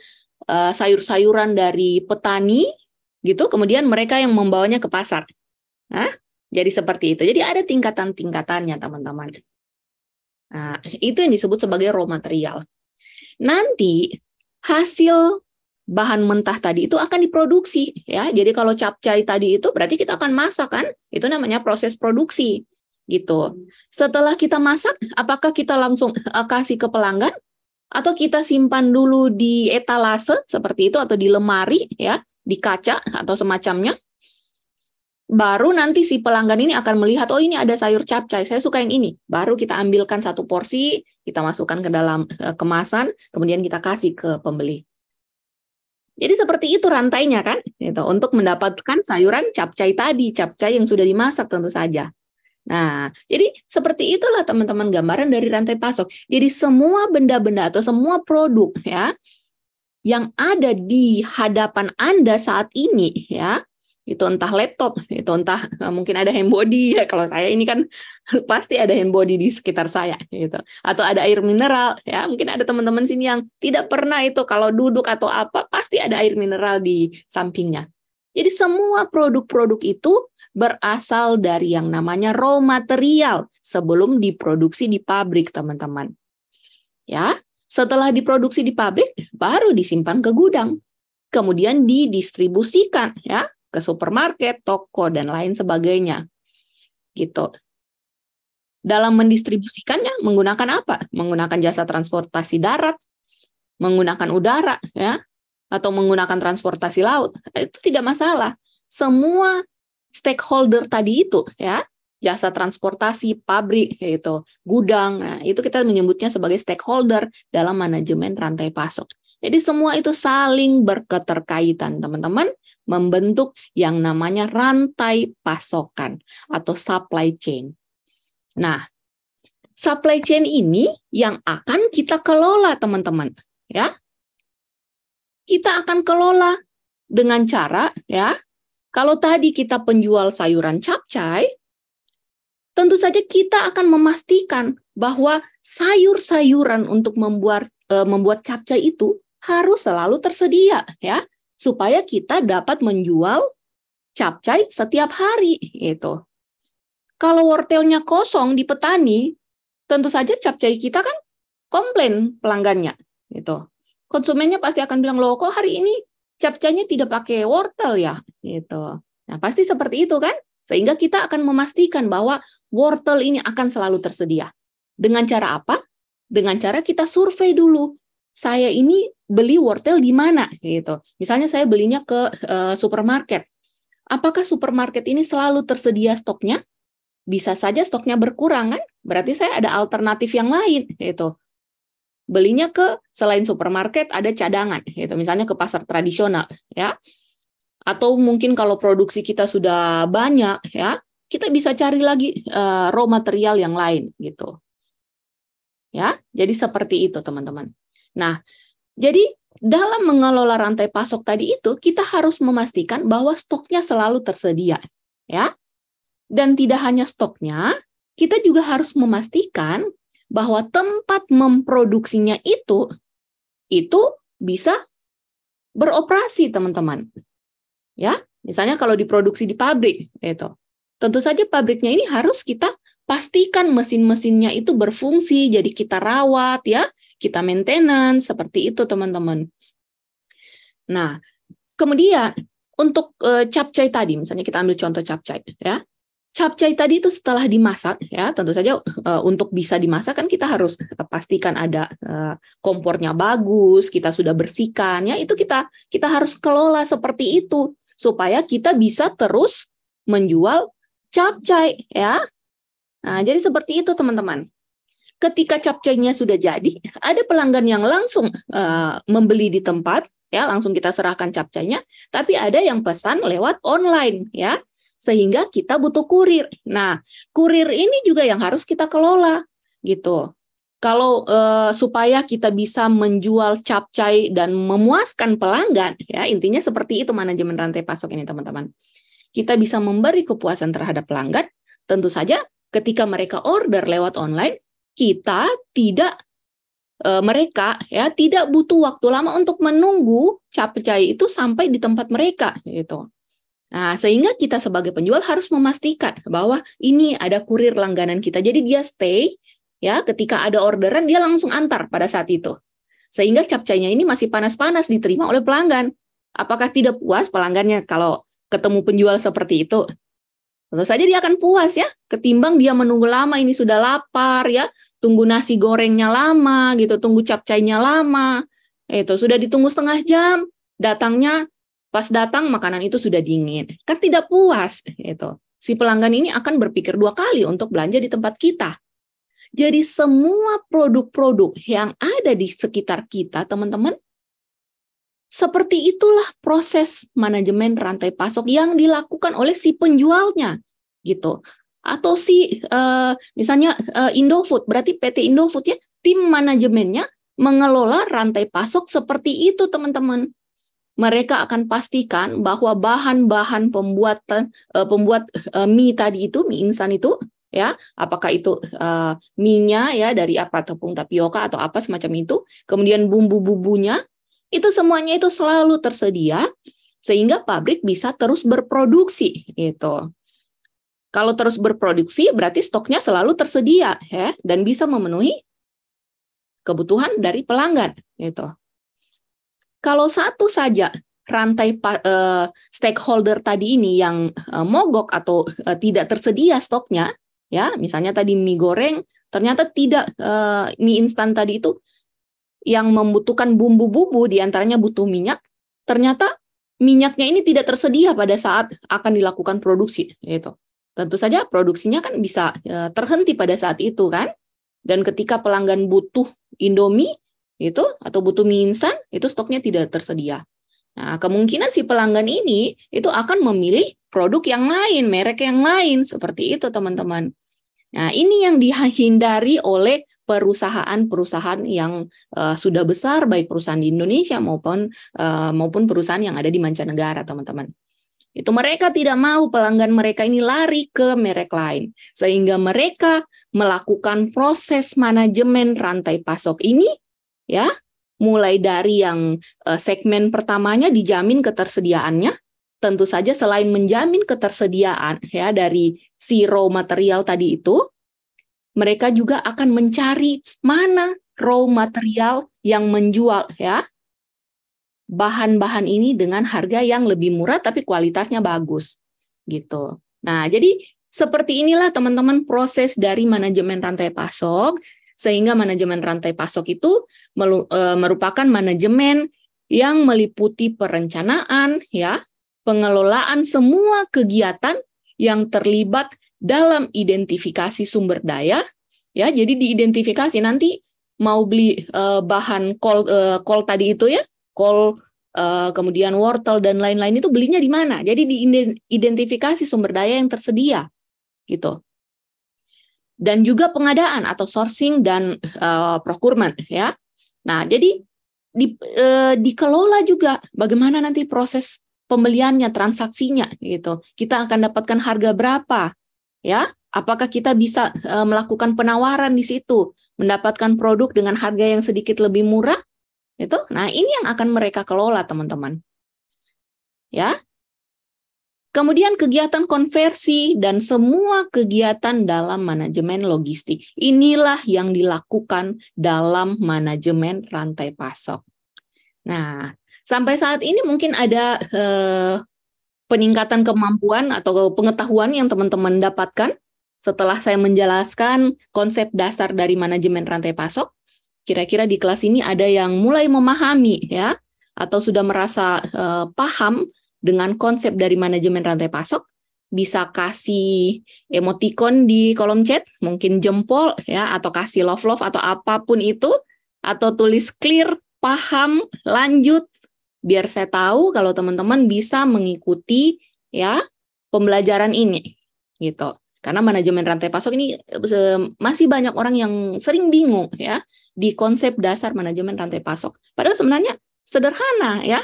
sayur-sayuran dari petani gitu, kemudian mereka yang membawanya ke pasar. Nah, jadi seperti itu. Jadi ada tingkatan-tingkatannya, teman-teman. Nah, itu yang disebut sebagai raw material. Nanti hasil bahan mentah tadi itu akan diproduksi ya. Jadi kalau capcay tadi itu berarti kita akan masak kan? Itu namanya proses produksi gitu. Setelah kita masak, apakah kita langsung kasih ke pelanggan atau kita simpan dulu di etalase seperti itu atau di lemari ya, di kaca atau semacamnya? Baru nanti si pelanggan ini akan melihat, oh ini ada sayur capcay, saya suka yang ini. Baru kita ambilkan 1 porsi, kita masukkan ke dalam kemasan, kemudian kita kasih ke pembeli. Jadi seperti itu rantainya kan, gitu, untuk mendapatkan sayuran capcay tadi, capcay yang sudah dimasak tentu saja. Nah, jadi seperti itulah teman-teman gambaran dari rantai pasok. Jadi semua benda-benda atau semua produk ya yang ada di hadapan Anda saat ini ya, itu entah laptop, itu entah mungkin ada handbody ya, kalau saya ini kan pasti ada handbody di sekitar saya gitu, atau ada air mineral ya, mungkin ada teman-teman sini yang tidak pernah itu kalau duduk atau apa pasti ada air mineral di sampingnya. Jadi semua produk-produk itu berasal dari yang namanya raw material sebelum diproduksi di pabrik, teman-teman. Ya, setelah diproduksi di pabrik baru disimpan ke gudang, kemudian didistribusikan ya ke supermarket, toko, dan lain sebagainya. Gitu. Dalam mendistribusikannya menggunakan apa? Menggunakan jasa transportasi darat, menggunakan udara, ya, atau menggunakan transportasi laut. Itu tidak masalah. Semua stakeholder tadi itu, ya, jasa transportasi, pabrik, yaitu gudang, nah, itu kita menyebutnya sebagai stakeholder dalam manajemen rantai pasok. Jadi semua itu saling berketerkaitan, teman-teman, membentuk yang namanya rantai pasokan atau supply chain. Nah, supply chain ini yang akan kita kelola, teman-teman, ya. Kita akan kelola dengan cara, ya, kalau tadi kita penjual sayuran capcay, tentu saja kita akan memastikan bahwa sayur-sayuran untuk membuat capcay itu harus selalu tersedia ya, supaya kita dapat menjual capcay setiap hari gitu. Kalau wortelnya kosong di petani, tentu saja capcay kita kan komplain pelanggannya gitu. Konsumennya pasti akan bilang, loh kok hari ini capcaynya tidak pakai wortel ya gitu. Nah, pasti seperti itu kan? Sehingga kita akan memastikan bahwa wortel ini akan selalu tersedia. Dengan cara apa? Dengan cara kita survei dulu. Saya ini beli wortel di mana gitu. Misalnya saya belinya ke supermarket. Apakah supermarket ini selalu tersedia stoknya? bisa saja stoknya berkurang kan? Berarti saya ada alternatif yang lain, yaitu belinya ke selain supermarket ada cadangan, yaitu misalnya ke pasar tradisional, ya. Atau mungkin kalau produksi kita sudah banyak, ya, kita bisa cari lagi raw material yang lain, gitu. Ya, jadi seperti itu teman-teman. Nah, jadi dalam mengelola rantai pasok tadi itu kita harus memastikan bahwa stoknya selalu tersedia, ya. Dan tidak hanya stoknya, kita juga harus memastikan bahwa tempat memproduksinya itu bisa beroperasi, teman-teman. Ya, misalnya kalau diproduksi di pabrik, itu. Tentu saja pabriknya ini harus kita pastikan mesin-mesinnya itu berfungsi, jadi kita rawat, ya, kita maintenance, seperti itu, teman-teman. Nah, kemudian untuk capcay tadi, misalnya kita ambil contoh capcay, ya. Capcay tadi itu setelah dimasak, ya, tentu saja untuk bisa dimasak kan kita harus pastikan ada kompornya bagus, kita sudah bersihkan, ya, itu kita harus kelola seperti itu supaya kita bisa terus menjual capcay, ya. Nah, jadi seperti itu teman-teman. Ketika capcaynya sudah jadi, ada pelanggan yang langsung membeli di tempat, ya, langsung kita serahkan capcaynya, tapi ada yang pesan lewat online, ya. Sehingga kita butuh kurir. Nah, kurir ini juga yang harus kita kelola, gitu. Kalau supaya kita bisa menjual capcay dan memuaskan pelanggan, ya, intinya seperti itu manajemen rantai pasok ini, teman-teman. Kita bisa memberi kepuasan terhadap pelanggan, tentu saja ketika mereka order lewat online, mereka ya tidak butuh waktu lama untuk menunggu capcay itu sampai di tempat mereka, gitu. Nah, sehingga kita sebagai penjual harus memastikan bahwa ini ada kurir langganan kita. Jadi dia stay, ya, ketika ada orderan dia langsung antar pada saat itu. Sehingga capcaynya ini masih panas-panas diterima oleh pelanggan. Apakah tidak puas pelanggannya kalau ketemu penjual seperti itu? Tentu saja dia akan puas, ya, ketimbang dia menunggu lama, ini sudah lapar, ya, tunggu nasi gorengnya lama, gitu, tunggu capcaynya lama, itu sudah ditunggu setengah jam, datangnya pas datang makanan itu sudah dingin, kan tidak puas, gitu. Si pelanggan ini akan berpikir 2 kali untuk belanja di tempat kita. Jadi semua produk-produk yang ada di sekitar kita, teman-teman, seperti itulah proses manajemen rantai pasok yang dilakukan oleh si penjualnya, gitu. Atau misalnya Indofood, berarti PT Indofood, ya, tim manajemennya mengelola rantai pasok seperti itu, teman-teman. Mereka akan pastikan bahwa bahan-bahan pembuat mie tadi itu, mie instan itu, ya, apakah itu mie-nya, ya, dari apa, tepung tapioka atau apa semacam itu, kemudian bumbu-bumbunya, itu semuanya itu selalu tersedia sehingga pabrik bisa terus berproduksi, gitu. Kalau terus berproduksi berarti stoknya selalu tersedia, ya, dan bisa memenuhi kebutuhan dari pelanggan, gitu. Kalau satu saja rantai stakeholder tadi ini yang mogok atau tidak tersedia stoknya, ya, misalnya tadi mie goreng, ternyata tidak, mie instan tadi itu yang membutuhkan bumbu-bumbu, diantaranya butuh minyak, ternyata minyaknya ini tidak tersedia pada saat akan dilakukan produksi, gitu. Tentu saja produksinya kan bisa terhenti pada saat itu, kan? Dan ketika pelanggan butuh Indomie itu atau butuh mie instan, itu stoknya tidak tersedia. Nah, kemungkinan si pelanggan ini itu akan memilih produk yang lain, merek yang lain, seperti itu, teman-teman. Nah, ini yang dihindari oleh perusahaan-perusahaan yang sudah besar, baik perusahaan di Indonesia maupun perusahaan yang ada di mancanegara, teman-teman. Itu mereka tidak mau pelanggan mereka ini lari ke merek lain, sehingga mereka melakukan proses manajemen rantai pasok ini, ya, mulai dari yang segmen pertamanya dijamin ketersediaannya, tentu saja selain menjamin ketersediaan, ya, dari si raw material tadi itu, mereka juga akan mencari mana raw material yang menjual, ya, bahan-bahan ini dengan harga yang lebih murah tapi kualitasnya bagus, gitu. Nah, jadi seperti inilah teman-teman proses dari manajemen rantai pasok, sehingga manajemen rantai pasok itu merupakan manajemen yang meliputi perencanaan, ya, pengelolaan semua kegiatan yang terlibat dalam identifikasi sumber daya, ya. Jadi diidentifikasi nanti mau beli bahan kol tadi itu ya, kol kemudian wortel dan lain-lain itu belinya di mana. Jadi diidentifikasi sumber daya yang tersedia gitu. Dan juga pengadaan atau sourcing dan procurement ya. Nah, jadi dikelola juga bagaimana nanti proses pembeliannya, transaksinya gitu. Kita akan dapatkan harga berapa ya? Apakah kita bisa melakukan penawaran di situ, mendapatkan produk dengan harga yang sedikit lebih murah? Itu. Nah, ini yang akan mereka kelola, teman-teman. Ya. Kemudian kegiatan konversi dan semua kegiatan dalam manajemen logistik. Inilah yang dilakukan dalam manajemen rantai pasok. Nah, sampai saat ini mungkin ada peningkatan kemampuan atau pengetahuan yang teman-teman dapatkan setelah saya menjelaskan konsep dasar dari manajemen rantai pasok. Kira-kira di kelas ini ada yang mulai memahami ya, atau sudah merasa paham dengan konsep dari manajemen rantai pasok. Bisa kasih emoticon di kolom chat, mungkin jempol ya, atau kasih love atau apapun itu, atau tulis clear, paham, lanjut, biar saya tahu kalau teman-teman bisa mengikuti ya pembelajaran ini gitu. Karena manajemen rantai pasok ini masih banyak orang yang sering bingung ya di konsep dasar manajemen rantai pasok. Padahal sebenarnya sederhana ya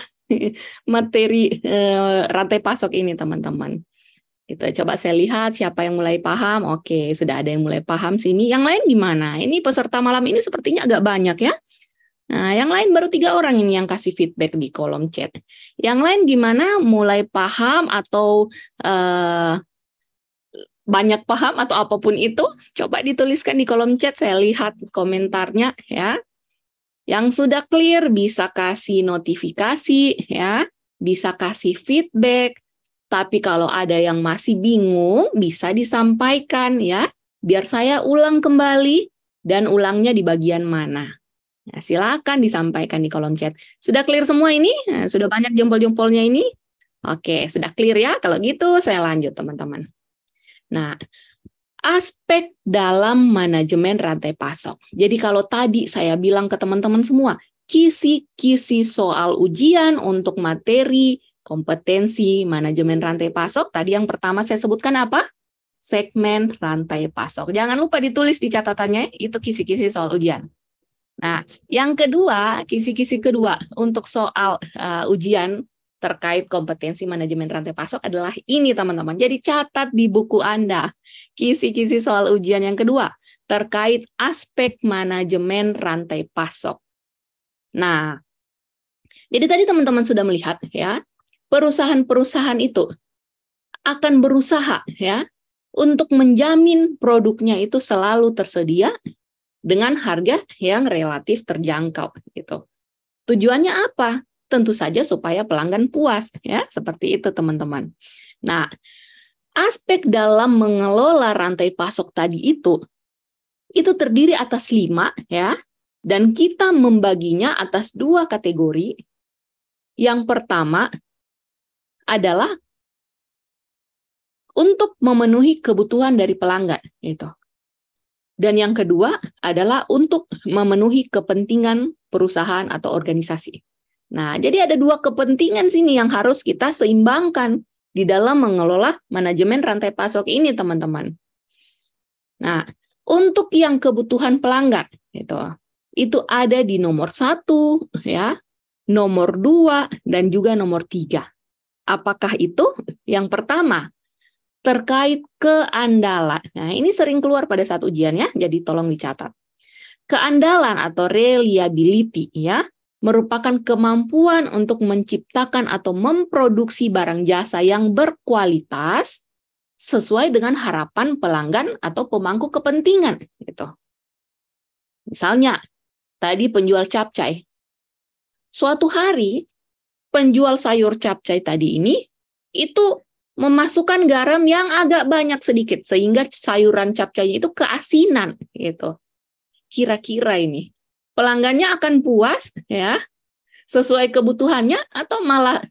materi rantai pasok ini, teman-teman. Gitu. Coba saya lihat siapa yang mulai paham. Oke, sudah ada yang mulai paham sini. Yang lain gimana? Ini peserta malam ini sepertinya agak banyak ya. Nah, yang lain baru 3 orang ini yang kasih feedback di kolom chat. Yang lain gimana? Mulai paham atau banyak paham atau apapun itu? Coba dituliskan di kolom chat. Saya lihat komentarnya ya. Yang sudah clear bisa kasih notifikasi ya, bisa kasih feedback. Tapi kalau ada yang masih bingung bisa disampaikan ya, biar saya ulang kembali dan ulangnya di bagian mana. Nah, silakan disampaikan di kolom chat. Sudah clear semua ini? Nah, sudah banyak jempol-jempolnya ini? Oke, sudah clear ya. Kalau gitu saya lanjut, teman-teman. Nah, aspek dalam manajemen rantai pasok. Jadi kalau tadi saya bilang ke teman-teman semua, kisi-kisi soal ujian untuk materi kompetensi manajemen rantai pasok, tadi yang pertama saya sebutkan apa? Segmen rantai pasok. Jangan lupa ditulis di catatannya, itu kisi-kisi soal ujian. Nah, yang kedua, kisi-kisi kedua untuk soal ujian terkait kompetensi manajemen rantai pasok adalah ini, teman-teman. Jadi catat di buku Anda. Kisi-kisi soal ujian yang kedua terkait aspek manajemen rantai pasok. Nah, jadi tadi teman-teman sudah melihat ya, perusahaan-perusahaan itu akan berusaha ya untuk menjamin produknya itu selalu tersedia dengan harga yang relatif terjangkau gitu. Tujuannya apa? Tentu saja supaya pelanggan puas ya, seperti itu, teman-teman. Nah, aspek dalam mengelola rantai pasok tadi itu terdiri atas 5 ya, dan kita membaginya atas 2 kategori. Yang pertama adalah untuk memenuhi kebutuhan dari pelanggan gitu. Dan yang kedua adalah untuk memenuhi kepentingan perusahaan atau organisasi. Nah, jadi ada 2 kepentingan sini yang harus kita seimbangkan di dalam mengelola manajemen rantai pasok ini, teman-teman. Nah, untuk yang kebutuhan pelanggan itu ada di nomor 1 ya, nomor 2 dan juga nomor 3. Apakah itu? Yang pertama, terkait keandalan. Nah, ini sering keluar pada saat ujian ya, jadi tolong dicatat. Keandalan atau reliability ya, merupakan kemampuan untuk menciptakan atau memproduksi barang jasa yang berkualitas sesuai dengan harapan pelanggan atau pemangku kepentingan gitu. Misalnya, tadi penjual capcay. Suatu hari penjual sayur capcay tadi ini itu memasukkan garam yang agak banyak sedikit sehingga sayuran capcaynya itu keasinan gitu. Kira-kira ini pelanggannya akan puas ya sesuai kebutuhannya atau malah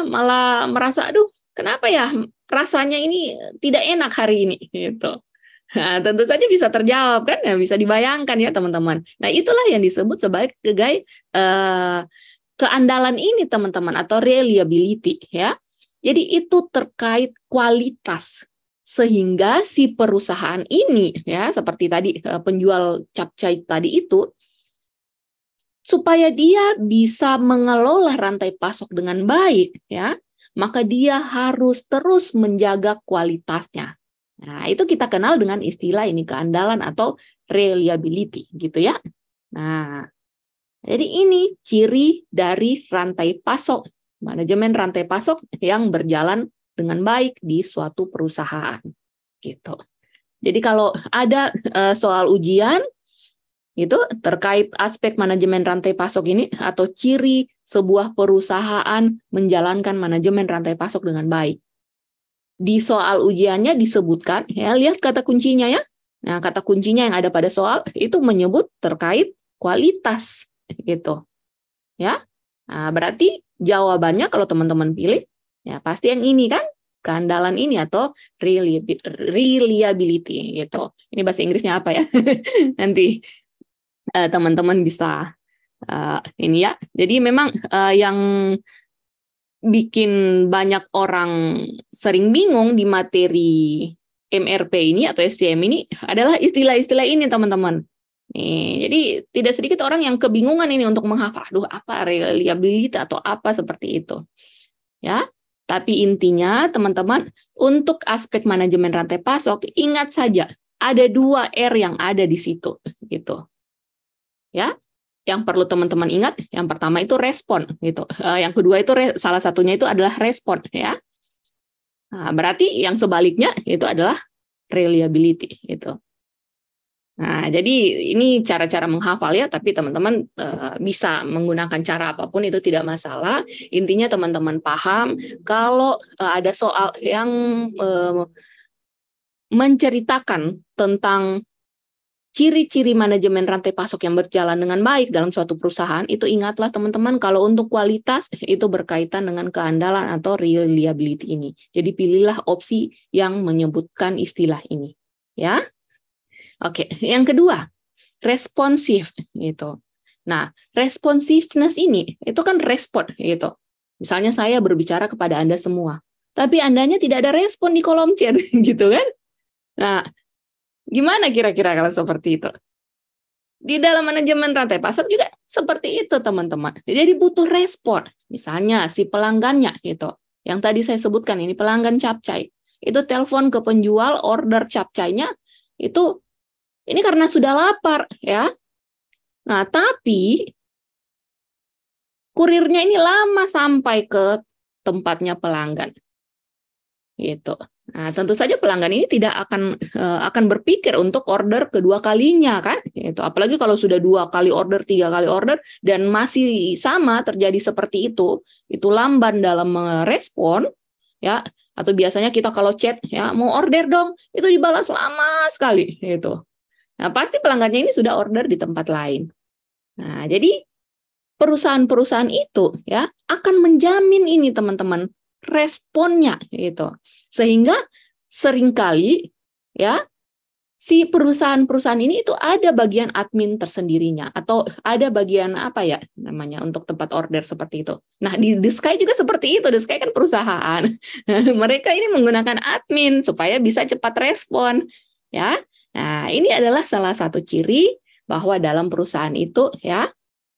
malah merasa aduh kenapa ya rasanya ini tidak enak hari ini gitu. Nah, tentu saja bisa terjawab kan, ya, bisa dibayangkan ya teman-teman. Nah, itulah yang disebut sebagai keandalan ini teman-teman, atau reliability ya. Jadi itu terkait kualitas, sehingga si perusahaan ini ya, seperti tadi penjual capcay tadi itu, supaya dia bisa mengelola rantai pasok dengan baik ya, maka dia harus terus menjaga kualitasnya. Nah, itu kita kenal dengan istilah ini, keandalan atau reliability gitu ya. Nah, jadi ini ciri dari rantai pasok, manajemen rantai pasok yang berjalan dengan baik di suatu perusahaan. Gitu. Jadi kalau ada soal ujian itu terkait aspek manajemen rantai pasok ini, atau ciri sebuah perusahaan menjalankan manajemen rantai pasok dengan baik. Di soal ujiannya disebutkan, ya lihat kata kuncinya ya. Nah, kata kuncinya yang ada pada soal itu menyebut terkait kualitas gitu. Ya. Nah, berarti jawabannya kalau teman-teman pilih ya pasti yang ini kan, keandalan ini atau reliability gitu. Ini bahasa Inggrisnya apa ya? Nanti teman-teman bisa ini ya. Jadi memang yang bikin banyak orang sering bingung di materi MRP ini atau SCM ini adalah istilah-istilah ini teman-teman. Nih, jadi tidak sedikit orang yang kebingungan ini untuk menghafal, aduh apa reliability atau apa seperti itu. Ya. Tapi intinya teman-teman, untuk aspek manajemen rantai pasok, ingat saja ada 2 R yang ada di situ gitu. Ya. Yang perlu teman-teman ingat, yang pertama itu respon gitu. Yang kedua itu salah satunya itu adalah respon ya. Nah, berarti yang sebaliknya itu adalah reliability gitu. Nah, jadi ini cara-cara menghafal ya, tapi teman-teman bisa menggunakan cara apapun itu tidak masalah. Intinya teman-teman paham kalau ada soal yang menceritakan tentang ciri-ciri manajemen rantai pasok yang berjalan dengan baik dalam suatu perusahaan, itu ingatlah teman-teman kalau untuk kualitas itu berkaitan dengan keandalan atau reliability ini. Jadi pilihlah opsi yang menyebutkan istilah ini. Ya. Oke, yang kedua, responsif gitu. Nah, responsiveness ini itu kan respon gitu. Misalnya saya berbicara kepada Anda semua, tapi Andanya tidak ada respon di kolom chat gitu kan? Nah, gimana kira-kira kalau seperti itu? Di dalam manajemen rantai pasok juga seperti itu, teman-teman. Jadi butuh respon. Misalnya si pelanggannya gitu. Yang tadi saya sebutkan ini pelanggan capcay. Itu telepon ke penjual order capcaynya itu ini karena sudah lapar ya. Nah, tapi kurirnya ini lama sampai ke tempatnya pelanggan. Gitu. Nah, tentu saja pelanggan ini tidak akan berpikir untuk order kedua kalinya kan, gitu. Apalagi kalau sudah 2 kali order, 3 kali order dan masih sama terjadi seperti itu lamban dalam merespon ya. Atau biasanya kita kalau chat ya mau order dong, itu dibalas lama sekali gitu. Nah, pasti pelanggannya ini sudah order di tempat lain. Nah, jadi perusahaan-perusahaan itu ya akan menjamin ini teman-teman responnya gitu. Sehingga seringkali ya si perusahaan-perusahaan ini itu ada bagian admin tersendirinya atau ada bagian apa ya namanya untuk tempat order seperti itu. Nah, di The Sky juga seperti itu. The Sky kan perusahaan. Mereka ini menggunakan admin supaya bisa cepat respon ya. Nah, ini adalah salah satu ciri bahwa dalam perusahaan itu ya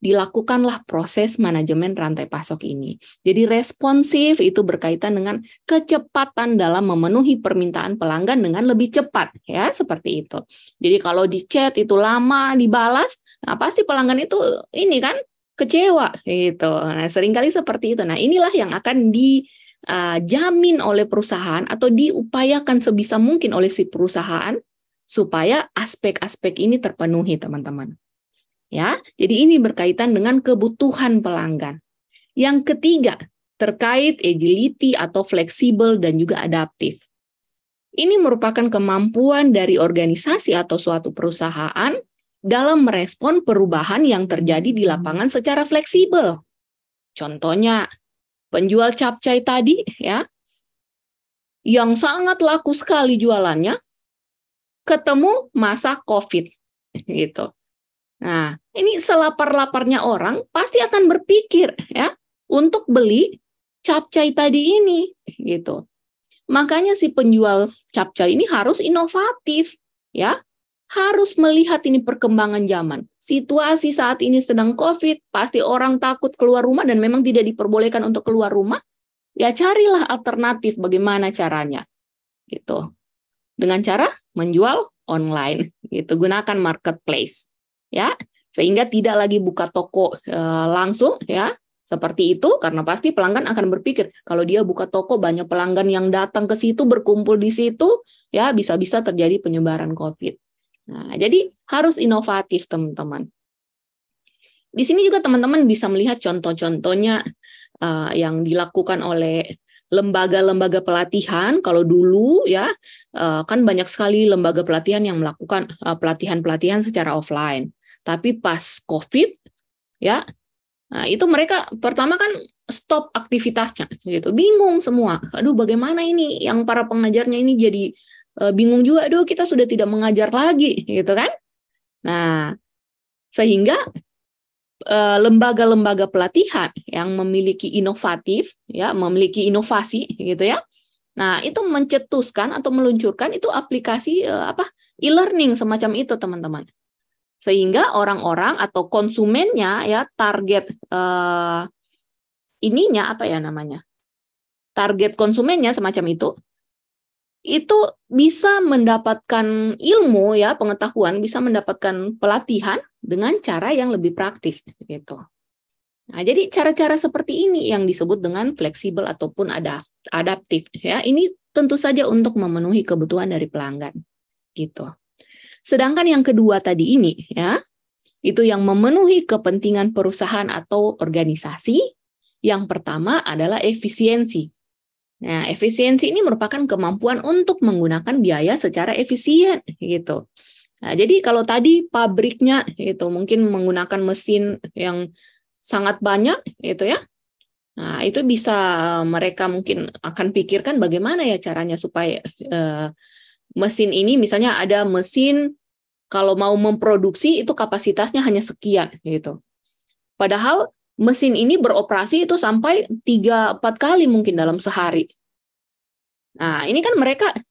dilakukanlah proses manajemen rantai pasok ini. Jadi responsif itu berkaitan dengan kecepatan dalam memenuhi permintaan pelanggan dengan lebih cepat, ya seperti itu. Jadi kalau di chat itu lama dibalas, nah pasti pelanggan itu ini kan kecewa gitu. Nah, seringkali seperti itu. Nah, inilah yang akan dijamin oleh perusahaan atau diupayakan sebisa mungkin oleh si perusahaan supaya aspek-aspek ini terpenuhi, teman-teman. Ya, jadi ini berkaitan dengan kebutuhan pelanggan. Yang ketiga, terkait agility atau fleksibel dan juga adaptif. Ini merupakan kemampuan dari organisasi atau suatu perusahaan dalam merespon perubahan yang terjadi di lapangan secara fleksibel. Contohnya, penjual capcay tadi ya, yang sangat laku sekali jualannya, ketemu masa COVID gitu. Nah, ini selapar-laparnya orang pasti akan berpikir ya untuk beli capcay tadi ini gitu. Makanya si penjual capcay ini harus inovatif ya. Harus melihat ini perkembangan zaman. Situasi saat ini sedang COVID, pasti orang takut keluar rumah dan memang tidak diperbolehkan untuk keluar rumah. Ya carilah alternatif bagaimana caranya gitu. Dengan cara menjual online gitu, gunakan marketplace ya, sehingga tidak lagi buka toko langsung ya seperti itu, karena pasti pelanggan akan berpikir kalau dia buka toko banyak pelanggan yang datang ke situ berkumpul di situ ya, bisa-bisa terjadi penyebaran COVID. Nah, jadi harus inovatif teman-teman. Di sini juga teman-teman bisa melihat contoh-contohnya yang dilakukan oleh lembaga-lembaga pelatihan. Kalau dulu ya kan banyak sekali lembaga pelatihan yang melakukan pelatihan-pelatihan secara offline. Tapi pas COVID ya, nah itu mereka pertama kan stop aktivitasnya gitu. Bingung semua. Aduh bagaimana ini, yang para pengajarnya ini jadi bingung juga, aduh kita sudah tidak mengajar lagi gitu kan. Nah, sehingga lembaga-lembaga pelatihan yang memiliki inovatif ya, memiliki inovasi gitu ya. Nah, itu mencetuskan atau meluncurkan itu aplikasi e-learning semacam itu, teman-teman. Sehingga orang-orang atau konsumennya ya, target ininya apa ya namanya? Target konsumennya semacam itu bisa mendapatkan ilmu ya, pengetahuan, bisa mendapatkan pelatihan dengan cara yang lebih praktis gitu. Nah, jadi cara-cara seperti ini yang disebut dengan fleksibel ataupun adaptif ya. Ini tentu saja untuk memenuhi kebutuhan dari pelanggan gitu. Sedangkan yang kedua tadi ini ya, itu yang memenuhi kepentingan perusahaan atau organisasi. Yang pertama adalah efisiensi. Nah, efisiensi ini merupakan kemampuan untuk menggunakan biaya secara efisien gitu. Nah, jadi kalau tadi pabriknya itu mungkin menggunakan mesin yang sangat banyak gitu ya. Nah, itu bisa mereka mungkin akan pikirkan bagaimana ya caranya supaya mesin ini, misalnya ada mesin kalau mau memproduksi itu kapasitasnya hanya sekian gitu. Padahal mesin ini beroperasi itu sampai 3-4 kali mungkin dalam sehari. Nah, ini kan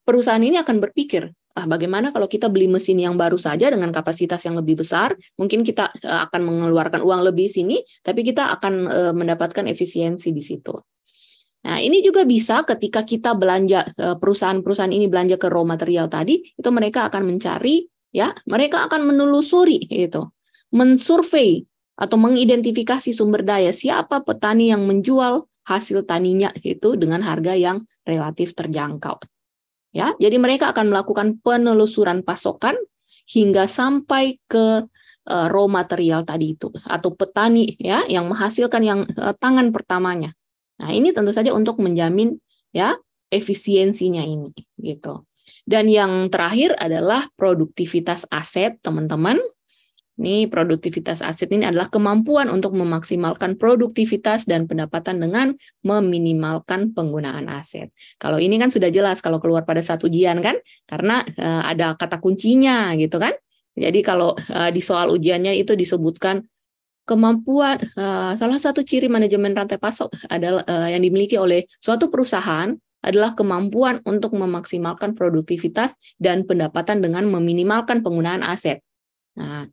perusahaan ini akan berpikir, bagaimana kalau kita beli mesin yang baru saja dengan kapasitas yang lebih besar, mungkin kita akan mengeluarkan uang lebih sini, tapi kita akan mendapatkan efisiensi di situ. Nah, ini juga bisa ketika kita belanja, perusahaan-perusahaan ini belanja ke raw material tadi, itu mereka akan mencari, ya, mereka akan menelusuri, gitu, mensurvei, atau mengidentifikasi sumber daya, siapa petani yang menjual hasil taninya itu dengan harga yang relatif terjangkau. Ya, jadi mereka akan melakukan penelusuran pasokan hingga sampai ke raw material tadi itu, atau petani ya yang menghasilkan yang tangan pertamanya. Nah, ini tentu saja untuk menjamin ya efisiensinya ini gitu. Dan yang terakhir adalah produktivitas aset, teman-teman. Ini produktivitas aset ini adalah kemampuan untuk memaksimalkan produktivitas dan pendapatan dengan meminimalkan penggunaan aset. Kalau ini kan sudah jelas kalau keluar pada saat ujian kan, karena ada kata kuncinya gitu kan. Jadi kalau di soal ujiannya itu disebutkan kemampuan, salah satu ciri manajemen rantai pasok adalah yang dimiliki oleh suatu perusahaan adalah kemampuan untuk memaksimalkan produktivitas dan pendapatan dengan meminimalkan penggunaan aset. Nah,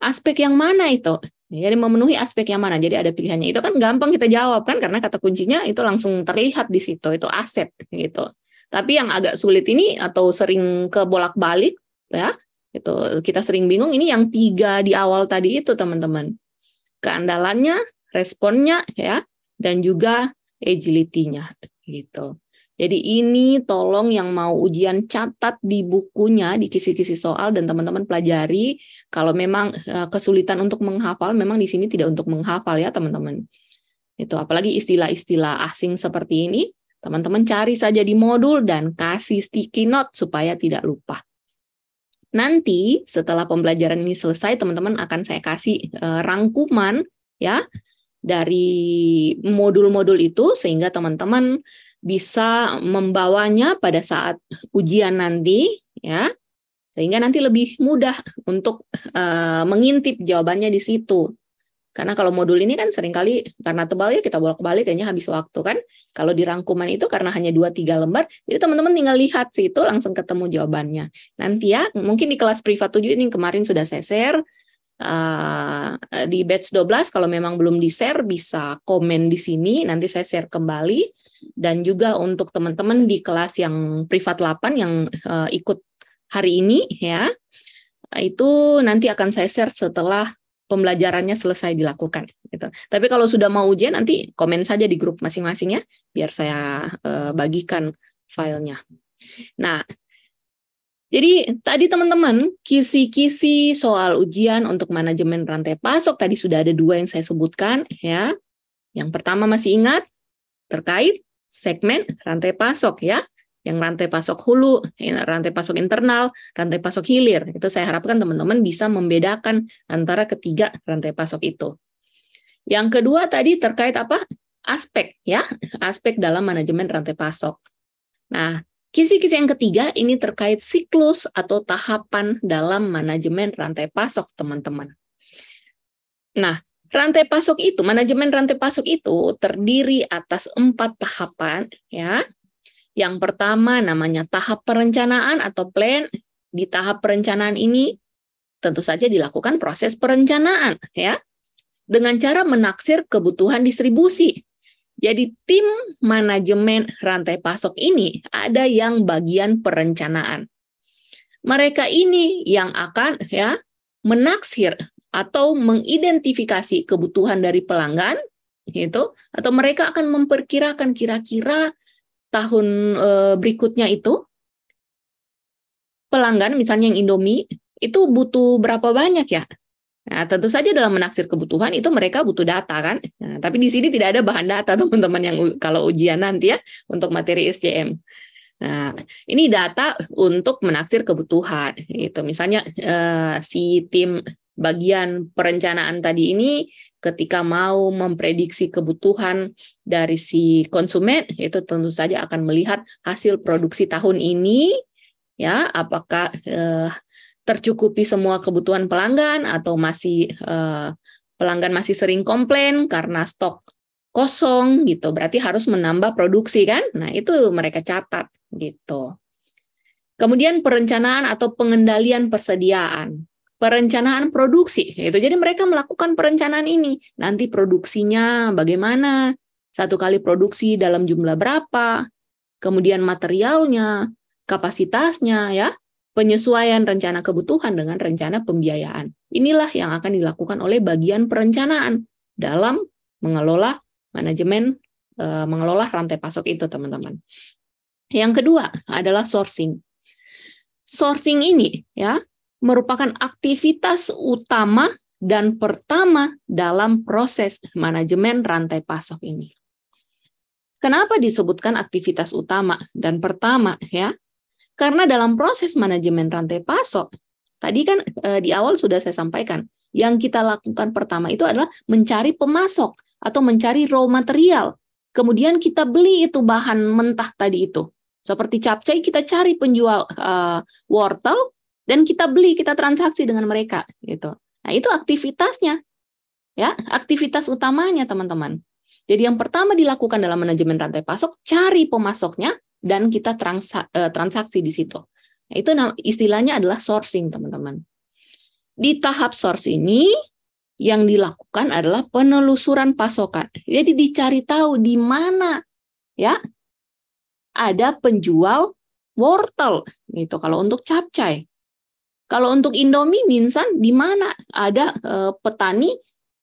aspek yang mana itu? Jadi memenuhi aspek yang mana? Jadi ada pilihannya. Itu kan gampang kita jawab kan, karena kata kuncinya itu langsung terlihat di situ, itu aset gitu. Tapi yang agak sulit ini atau sering kebolak-balik ya, itu kita sering bingung, ini yang 3 di awal tadi itu, teman-teman. Keandalannya, responnya ya, dan juga agility-nya gitu. Jadi ini tolong yang mau ujian catat di bukunya, di kisi-kisi soal, dan teman-teman pelajari. Kalau memang kesulitan untuk menghafal, memang di sini tidak untuk menghafal ya teman-teman. Itu apalagi istilah-istilah asing seperti ini, teman-teman cari saja di modul dan kasih sticky note supaya tidak lupa. Nanti setelah pembelajaran ini selesai, teman-teman akan saya kasih rangkuman ya dari modul-modul itu, sehingga teman-teman bisa membawanya pada saat ujian nanti, ya, sehingga nanti lebih mudah untuk mengintip jawabannya di situ. Karena kalau modul ini kan seringkali karena tebal ya kita bolak-balik kayaknya habis waktu kan. Kalau di rangkuman itu karena hanya 2-3 lembar, jadi teman-teman tinggal lihat situ langsung ketemu jawabannya. Nanti ya, mungkin di kelas privat 7 ini kemarin sudah saya share. Di batch 12 kalau memang belum di-share bisa komen di sini, nanti saya share kembali. Dan juga untuk teman-teman di kelas yang privat 8 yang ikut hari ini ya, itu nanti akan saya share setelah pembelajarannya selesai dilakukan. Gitu. Tapi kalau sudah mau ujian, nanti komen saja di grup masing-masing ya, biar saya bagikan filenya. Nah, jadi tadi teman-teman, kisi-kisi soal ujian untuk manajemen rantai pasok, tadi sudah ada 2 yang saya sebutkan. Ya. Yang pertama masih ingat, terkait segmen rantai pasok ya. Yang rantai pasok hulu, rantai pasok internal, rantai pasok hilir. Itu saya harapkan teman-teman bisa membedakan antara ketiga rantai pasok itu. Yang kedua tadi terkait apa? Aspek ya, aspek dalam manajemen rantai pasok. Nah, kisi-kisi yang ketiga ini terkait siklus atau tahapan dalam manajemen rantai pasok, teman-teman. Nah, rantai pasok itu, manajemen rantai pasok itu terdiri atas 4 tahapan ya. Yang pertama namanya tahap perencanaan atau plan. Di tahap perencanaan ini tentu saja dilakukan proses perencanaan ya, dengan cara menaksir kebutuhan distribusi. Jadi tim manajemen rantai pasok ini ada yang bagian perencanaan. Mereka ini yang akan ya menaksir atau mengidentifikasi kebutuhan dari pelanggan gitu, atau mereka akan memperkirakan kira-kira tahun berikutnya itu pelanggan misalnya yang Indomie itu butuh berapa banyak ya. Nah, tentu saja dalam menaksir kebutuhan itu mereka butuh data kan. Nah, tapi di sini tidak ada bahan data teman-teman yang kalau ujian nanti ya untuk materi SCM. Nah, ini data untuk menaksir kebutuhan. Itu misalnya si tim bagian perencanaan tadi ini ketika mau memprediksi kebutuhan dari si konsumen itu tentu saja akan melihat hasil produksi tahun ini ya, apakah tercukupi semua kebutuhan pelanggan atau masih pelanggan masih sering komplain karena stok kosong gitu, berarti harus menambah produksi kan. Nah, itu mereka catat gitu. Kemudian perencanaan atau pengendalian persediaan. Perencanaan produksi, itu jadi mereka melakukan perencanaan ini. Nanti produksinya bagaimana, satu kali produksi dalam jumlah berapa, kemudian materialnya, kapasitasnya, ya, penyesuaian rencana kebutuhan dengan rencana pembiayaan. Inilah yang akan dilakukan oleh bagian perencanaan dalam mengelola manajemen, mengelola rantai pasok itu, teman-teman. Yang kedua adalah sourcing. Sourcing ini, ya, merupakan aktivitas utama dan pertama dalam proses manajemen rantai pasok ini. Kenapa disebutkan aktivitas utama dan pertama ya? Karena dalam proses manajemen rantai pasok, tadi kan di awal sudah saya sampaikan, yang kita lakukan pertama itu adalah mencari pemasok atau mencari raw material. Kemudian kita beli itu bahan mentah tadi itu. Seperti capcay kita cari penjual wortel, dan kita beli, kita transaksi dengan mereka gitu. Nah, itu aktivitasnya. Ya, aktivitas utamanya, teman-teman. Jadi yang pertama dilakukan dalam manajemen rantai pasok, cari pemasoknya dan kita transaksi di situ. Nah, itu istilahnya adalah sourcing, teman-teman. Di tahap source ini yang dilakukan adalah penelusuran pasokan. Jadi dicari tahu di mana ya ada penjual wortel gitu kalau untuk capcay. Kalau untuk Indomie Minsan, di mana ada petani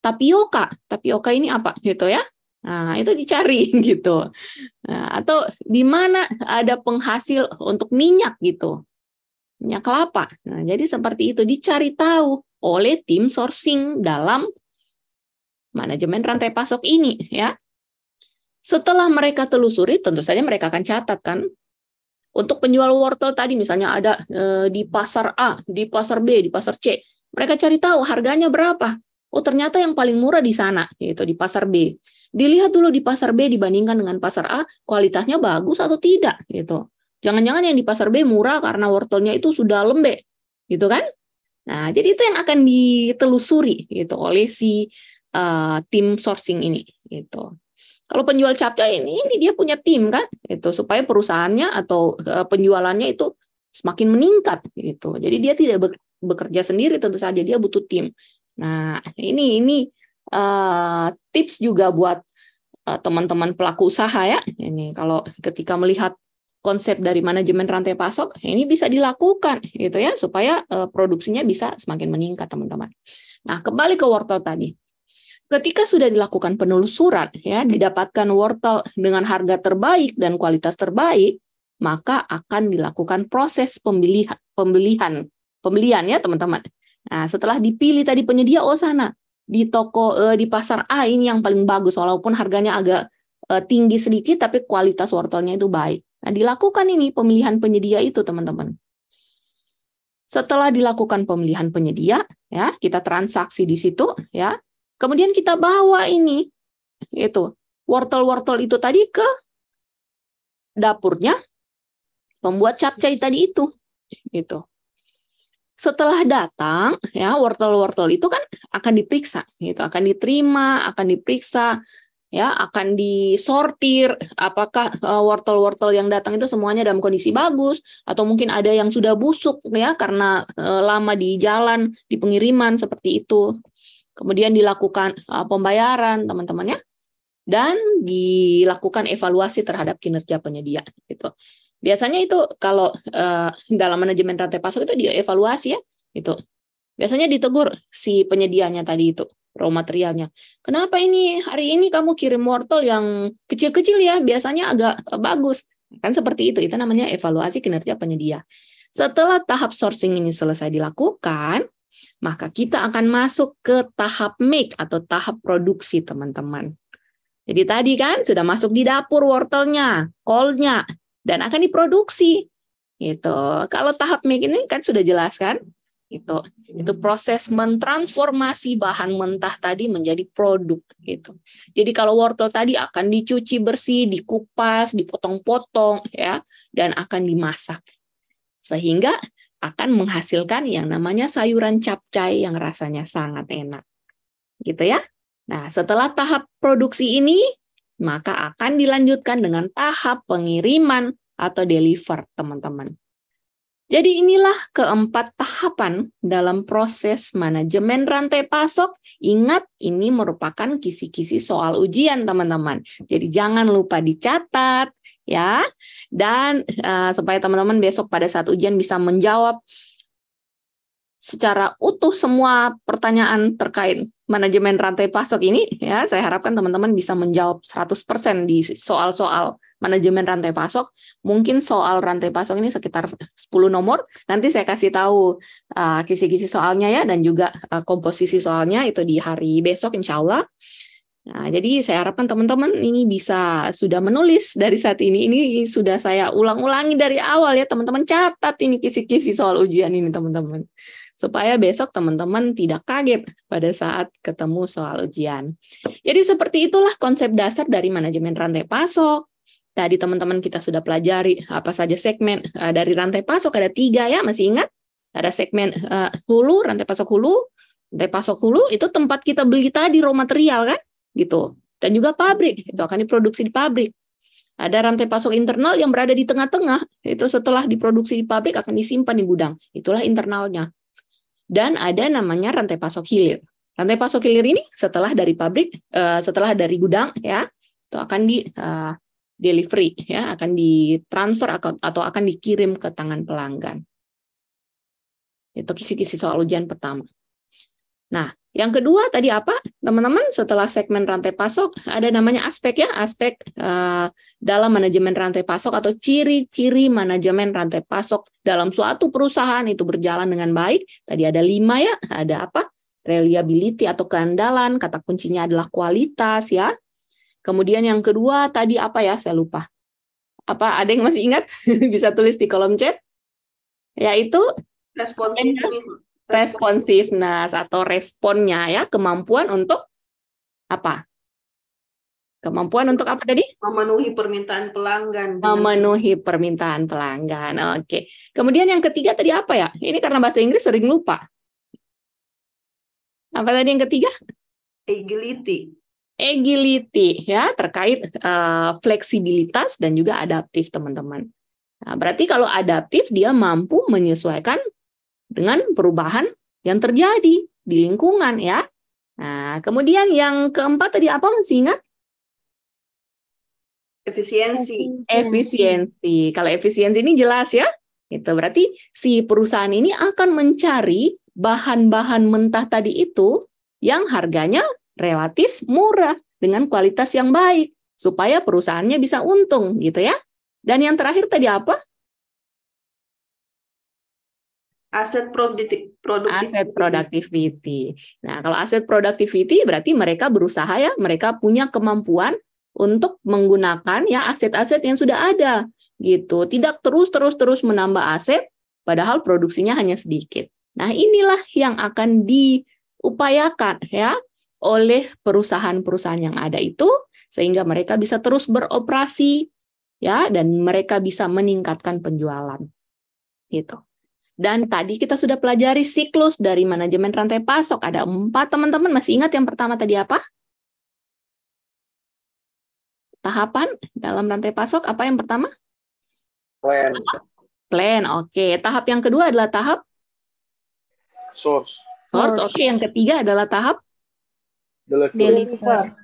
tapioka. Tapioka ini apa gitu ya? Nah, itu dicari gitu. Nah, atau di mana ada penghasil untuk minyak gitu. Minyak kelapa. Nah, jadi seperti itu dicari tahu oleh tim sourcing dalam manajemen rantai pasok ini ya. Setelah mereka telusuri, tentu saja mereka akan catat kan. Untuk penjual wortel tadi misalnya ada di pasar A, di pasar B, di pasar C. Mereka cari tahu harganya berapa. Oh, ternyata yang paling murah di sana, yaitu di pasar B. Dilihat dulu di pasar B dibandingkan dengan pasar A, kualitasnya bagus atau tidak gitu. Jangan-jangan yang di pasar B murah karena wortelnya itu sudah lembek, gitu kan? Nah, jadi itu yang akan ditelusuri gitu oleh si tim sourcing ini gitu. Kalau penjual capcay ini dia punya tim kan, itu supaya perusahaannya atau penjualannya itu semakin meningkat gitu. Jadi dia tidak bekerja sendiri, tentu saja dia butuh tim. Nah, ini tips juga buat teman-teman pelaku usaha ya. Ini kalau ketika melihat konsep dari manajemen rantai pasok, ini bisa dilakukan gitu ya supaya produksinya bisa semakin meningkat, teman-teman. Nah, kembali ke wortel tadi. Ketika sudah dilakukan penelusuran, ya, didapatkan wortel dengan harga terbaik dan kualitas terbaik, maka akan dilakukan proses pembelian ya, teman-teman. Nah, setelah dipilih tadi penyedia, oh sana di toko di pasar A ini yang paling bagus, walaupun harganya agak tinggi sedikit, tapi kualitas wortelnya itu baik. Nah, dilakukan ini pemilihan penyedia itu, teman-teman. Setelah dilakukan pemilihan penyedia, ya, kita transaksi di situ, ya. Kemudian kita bawa ini, itu wortel-wortel itu tadi ke dapurnya pembuat capcay tadi itu, gitu. Setelah datang, ya wortel-wortel itu kan akan diperiksa, gitu, akan diterima, akan diperiksa, ya, akan disortir, apakah wortel-wortel yang datang itu semuanya dalam kondisi bagus, atau mungkin ada yang sudah busuk, ya, karena lama di jalan, di pengiriman seperti itu. Kemudian dilakukan pembayaran, teman-teman ya, dan dilakukan evaluasi terhadap kinerja penyedia. Gitu. Biasanya itu kalau dalam manajemen rantai pasok itu dievaluasi ya, itu. Biasanya ditegur si penyedianya tadi itu, raw materialnya. Kenapa ini hari ini kamu kirim wortel yang kecil-kecil ya, biasanya agak bagus. Kan seperti itu namanya evaluasi kinerja penyedia. Setelah tahap sourcing ini selesai dilakukan, maka kita akan masuk ke tahap make atau tahap produksi, teman-teman. Jadi tadi kan sudah masuk di dapur wortelnya, kolnya, dan akan diproduksi. Gitu. Kalau tahap make ini kan sudah jelas kan? Itu proses mentransformasi bahan mentah tadi menjadi produk gitu. Jadi kalau wortel tadi akan dicuci bersih, dikupas, dipotong-potong ya, dan akan dimasak. Sehingga akan menghasilkan yang namanya sayuran capcay yang rasanya sangat enak. Gitu ya. Nah, setelah tahap produksi ini, maka akan dilanjutkan dengan tahap pengiriman atau deliver, teman-teman. Jadi inilah keempat tahapan dalam proses manajemen rantai pasok. Ingat, ini merupakan kisi-kisi soal ujian, teman-teman. Jadi jangan lupa dicatat, ya. Dan supaya teman-teman besok pada saat ujian bisa menjawab secara utuh semua pertanyaan terkait manajemen rantai pasok ini, ya, saya harapkan teman-teman bisa menjawab 100% di soal-soal manajemen rantai pasok. Mungkin soal rantai pasok ini sekitar 10 nomor. Nanti saya kasih tahu kisi-kisi soalnya ya, dan juga komposisi soalnya itu di hari besok insya Allah. Nah, jadi saya harapkan teman-teman ini bisa sudah menulis dari saat ini. Ini sudah saya ulang-ulangi dari awal ya, teman-teman catat ini kisi-kisi soal ujian ini, teman-teman. Supaya besok teman-teman tidak kaget pada saat ketemu soal ujian. Jadi seperti itulah konsep dasar dari manajemen rantai pasok. Tadi teman-teman kita sudah pelajari apa saja segmen dari rantai pasok, ada 3 ya, masih ingat? Ada segmen hulu, rantai pasok hulu. Rantai pasok hulu itu tempat kita beli tadi raw material kan? Gitu. Dan juga pabrik, itu akan diproduksi di pabrik. Ada rantai pasok internal yang berada di tengah-tengah, itu setelah diproduksi di pabrik akan disimpan di gudang. Itulah internalnya. Dan ada namanya rantai pasok hilir. Rantai pasok hilir ini setelah dari pabrik, setelah dari gudang ya, itu akan di delivery ya, akan ditransfer atau akan dikirim ke tangan pelanggan. Itu kisi-kisi soal ujian pertama. Nah, yang kedua tadi apa, teman-teman? Setelah segmen rantai pasok, ada namanya aspek ya, aspek dalam manajemen rantai pasok atau ciri-ciri manajemen rantai pasok dalam suatu perusahaan itu berjalan dengan baik. Tadi ada 5 ya, ada apa? Reliability atau keandalan, kata kuncinya adalah kualitas ya. Kemudian yang kedua tadi apa ya? Saya lupa. Apa ada yang masih ingat? Bisa tulis di kolom chat. Yaitu responsiveness atau responnya ya, kemampuan untuk apa? Kemampuan untuk apa tadi? Memenuhi permintaan pelanggan. Memenuhi permintaan pelanggan. Oke. Kemudian yang ketiga tadi apa ya? Ini karena bahasa Inggris sering lupa. Apa tadi yang ketiga? Agility. Agility, ya, terkait fleksibilitas dan juga adaptif, teman-teman. Nah, berarti kalau adaptif, dia mampu menyesuaikan dengan perubahan yang terjadi di lingkungan, ya. Nah, kemudian yang keempat tadi apa, masih ingat? Efisiensi. Efisiensi. Kalau efisiensi ini jelas ya. Itu berarti si perusahaan ini akan mencari bahan-bahan mentah tadi itu yang harganya relatif murah dengan kualitas yang baik supaya perusahaannya bisa untung gitu ya. Dan yang terakhir tadi apa? Aset productivity. Aset productivity. Nah, kalau aset productivity berarti mereka berusaha ya, mereka punya kemampuan untuk menggunakan ya aset-aset yang sudah ada gitu. Tidak terus menambah aset padahal produksinya hanya sedikit. Nah, inilah yang akan diupayakan ya oleh perusahaan-perusahaan yang ada itu sehingga mereka bisa terus beroperasi ya dan mereka bisa meningkatkan penjualan. Gitu. Dan tadi kita sudah pelajari siklus dari manajemen rantai pasok. Ada 4, teman-teman. Masih ingat yang pertama tadi apa? Tahapan dalam rantai pasok, apa yang pertama? Plan. Plan, oke. Tahap yang kedua adalah tahap? Source. Oke. Yang ketiga adalah tahap? Deliver.